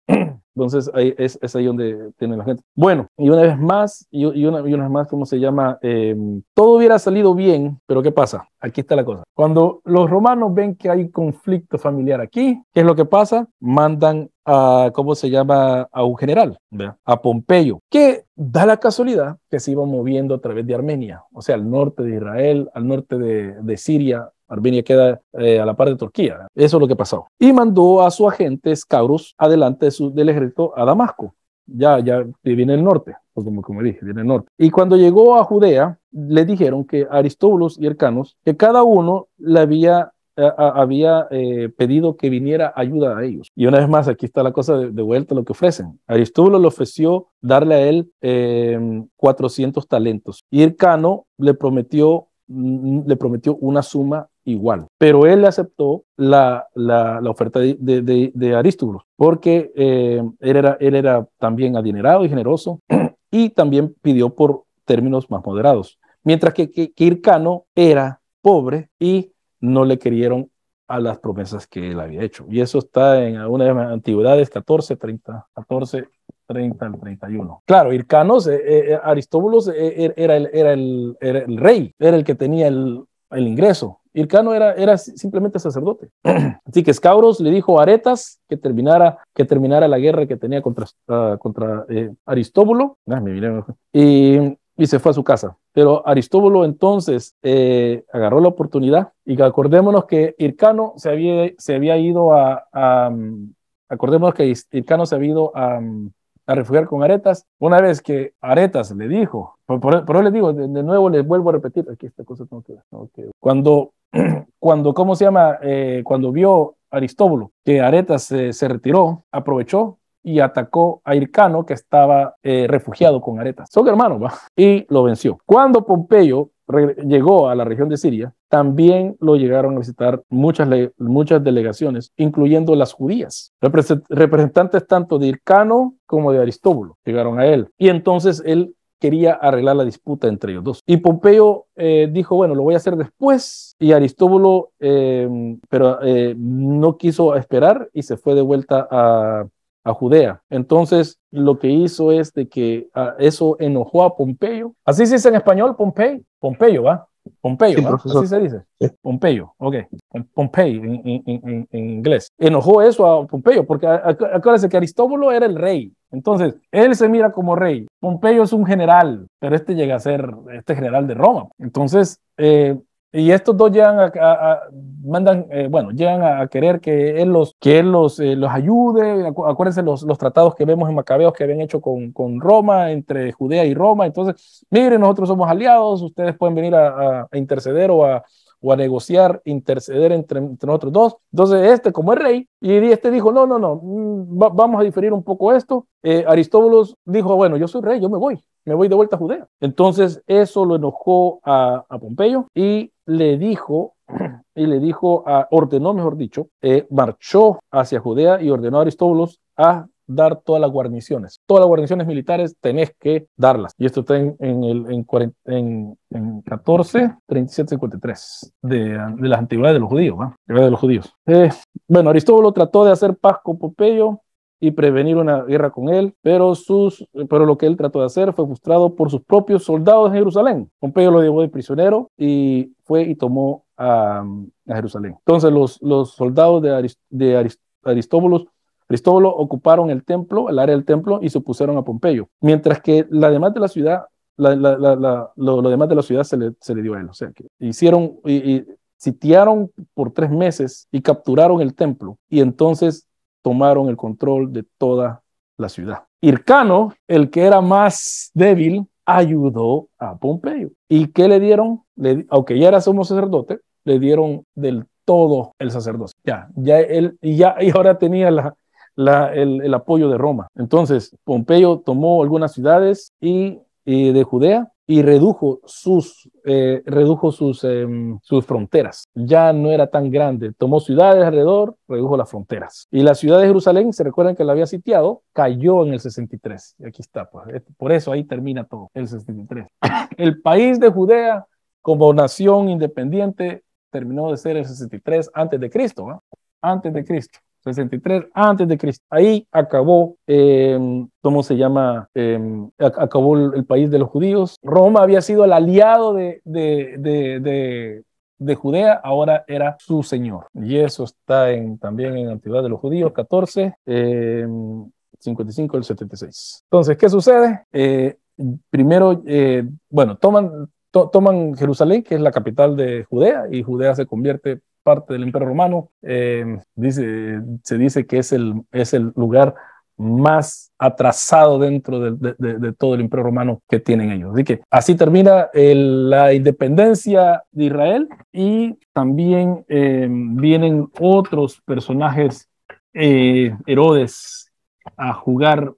Entonces ahí es ahí donde tiene la gente. Bueno, y una vez más, ¿cómo se llama? Todo hubiera salido bien, pero ¿qué pasa? Aquí está la cosa. Cuando los romanos ven que hay conflicto familiar aquí, ¿qué es lo que pasa? Mandan ¿cómo se llama? A un general, ¿verdad? A Pompeyo, que da la casualidad que se iba moviendo a través de Armenia, o sea, al norte de Israel, al norte de Siria. Armenia queda a la par de Turquía. Eso es lo que pasó. Y mandó a su agente Scaurus adelante del ejército a Damasco. Ya viene el norte, como dije, viene el norte. Y cuando llegó a Judea, le dijeron que Aristóbulos y Hyrcanos, que cada uno le había pedido que viniera ayuda a ellos. Y una vez más, aquí está la cosa de vuelta, lo que ofrecen. Aristóbulo le ofreció darle a él 400 talentos. Y Hyrcano le prometió una suma igual, pero él aceptó la oferta de Aristóbulo, porque él era también adinerado y generoso, y también pidió por términos más moderados, mientras que Hyrcano era pobre y no le querieron a las promesas que él había hecho. Y eso está en una de las antigüedades 14:30 al 31. Claro, Hyrcanos, Aristóbulos era el rey, era el que tenía el ingreso. Hyrcano era simplemente sacerdote. Así que Scaurus le dijo a Aretas que terminara la guerra que tenía contra Aristóbulo. Y se fue a su casa. Pero Aristóbulo entonces agarró la oportunidad, y acordémonos que Hyrcano se había ido a refugiar con Aretas. Una vez que Aretas le dijo, por eso les digo, de nuevo les vuelvo a repetir, aquí esta cosa tengo que cuando ¿cómo se llama? Cuando vio Aristóbulo que Aretas se retiró, aprovechó y atacó a Hyrcano, que estaba refugiado con Aretas. Son hermanos, ¿va? Y lo venció. Cuando Pompeyo llegó a la región de Siria, también lo llegaron a visitar muchas delegaciones, incluyendo las judías. Representantes tanto de Hyrcano como de Aristóbulo llegaron a él. Y entonces él quería arreglar la disputa entre ellos dos. Y Pompeyo dijo, bueno, lo voy a hacer después. Y Aristóbulo, pero no quiso esperar y se fue de vuelta a Judea. Entonces, lo que hizo es de que eso enojó a Pompeyo. Así se dice en español, Pompeyo, ¿va? Pompeyo, Sí, ¿va? profesor. Así se dice. Sí. Pompeyo, ok. Pompeyo en inglés. Enojó eso a Pompeyo, porque acuérdense que Aristóbulo era el rey. Entonces, él se mira como rey. Pompeyo es un general, pero este llega a ser general de Roma. Entonces, y estos dos llegan llegan a querer que él los ayude. Acuérdense los tratados que vemos en Macabeos que habían hecho con Roma, entre Judea y Roma. Entonces, miren, nosotros somos aliados, ustedes pueden venir a interceder o a negociar, interceder entre nosotros dos. Entonces, como es rey, y dijo, no, vamos a diferir un poco esto. Aristóbulo dijo, bueno, yo soy rey, yo me voy de vuelta a Judea. Entonces, eso lo enojó a Pompeyo y le dijo, ordenó, mejor dicho, marchó hacia Judea y ordenó a Aristóbulo a dar todas las guarniciones militares, tenés que darlas. Y esto está en 14, 37, 53 de las antigüedades de los judíos, ¿va? De los judíos. Bueno, Aristóbulo trató de hacer paz con Pompeyo y prevenir una guerra con él, pero lo que él trató de hacer fue frustrado por sus propios soldados en Jerusalén. Pompeyo lo llevó de prisionero y fue y tomó a Jerusalén. Entonces los soldados de Aristóbulo ocuparon el templo, el área del templo, y se opusieron a Pompeyo, mientras que lo demás de la ciudad se le dio a él. O sea, que hicieron y sitiaron por 3 meses y capturaron el templo, y entonces tomaron el control de toda la ciudad. Hyrcano, el que era más débil, ayudó a Pompeyo. ¿Y qué le dieron? Aunque ya era sumo sacerdote, le dieron del todo el sacerdocio. Y ahora tenía el apoyo de Roma. Entonces, Pompeyo tomó algunas ciudades de Judea y redujo sus fronteras. Ya no era tan grande. Tomó ciudades alrededor, redujo las fronteras. Y la ciudad de Jerusalén, se recuerdan que la había sitiado, cayó en el 63. Y aquí está, pues. Por eso ahí termina todo, el 63. El país de Judea, como nación independiente, terminó de ser el 63 antes de Cristo, ¿no? Antes de Cristo. 63 antes de Cristo. Ahí acabó, ¿cómo se llama? Acabó el país de los judíos. Roma había sido el aliado de de Judea ahora era su señor. Y eso está también en Antigüedad de los Judíos 14, 55 al 76. Entonces, ¿qué sucede? Primero, bueno, toman Jerusalén, que es la capital de Judea, y Judea se convierte parte del Imperio Romano. Se dice que es el lugar más atrasado dentro de todo el Imperio Romano que tienen ellos. Así que así termina la independencia de Israel, y también vienen otros personajes, Herodes, a jugar,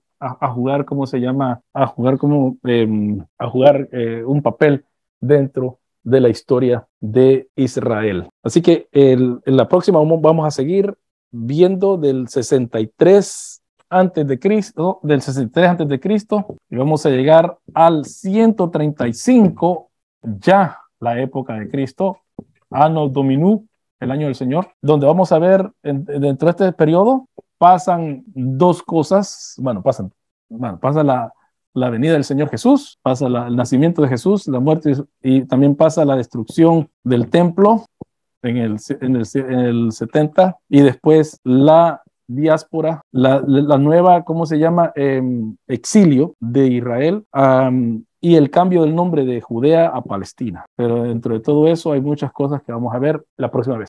¿cómo se llama? A jugar un papel dentro de la historia de Israel. Así que en la próxima vamos a seguir viendo del 63 antes de Cristo, y vamos a llegar al 135, ya la época de Cristo, Anno Domini, el año del Señor, donde vamos a ver dentro de este periodo pasan dos cosas. Pasa la venida del Señor Jesús, pasa el nacimiento de Jesús, la muerte, y también pasa la destrucción del templo en el 70, y después la diáspora, la nueva, ¿cómo se llama? Exilio de Israel, y el cambio del nombre de Judea a Palestina. Pero dentro de todo eso hay muchas cosas que vamos a ver la próxima vez.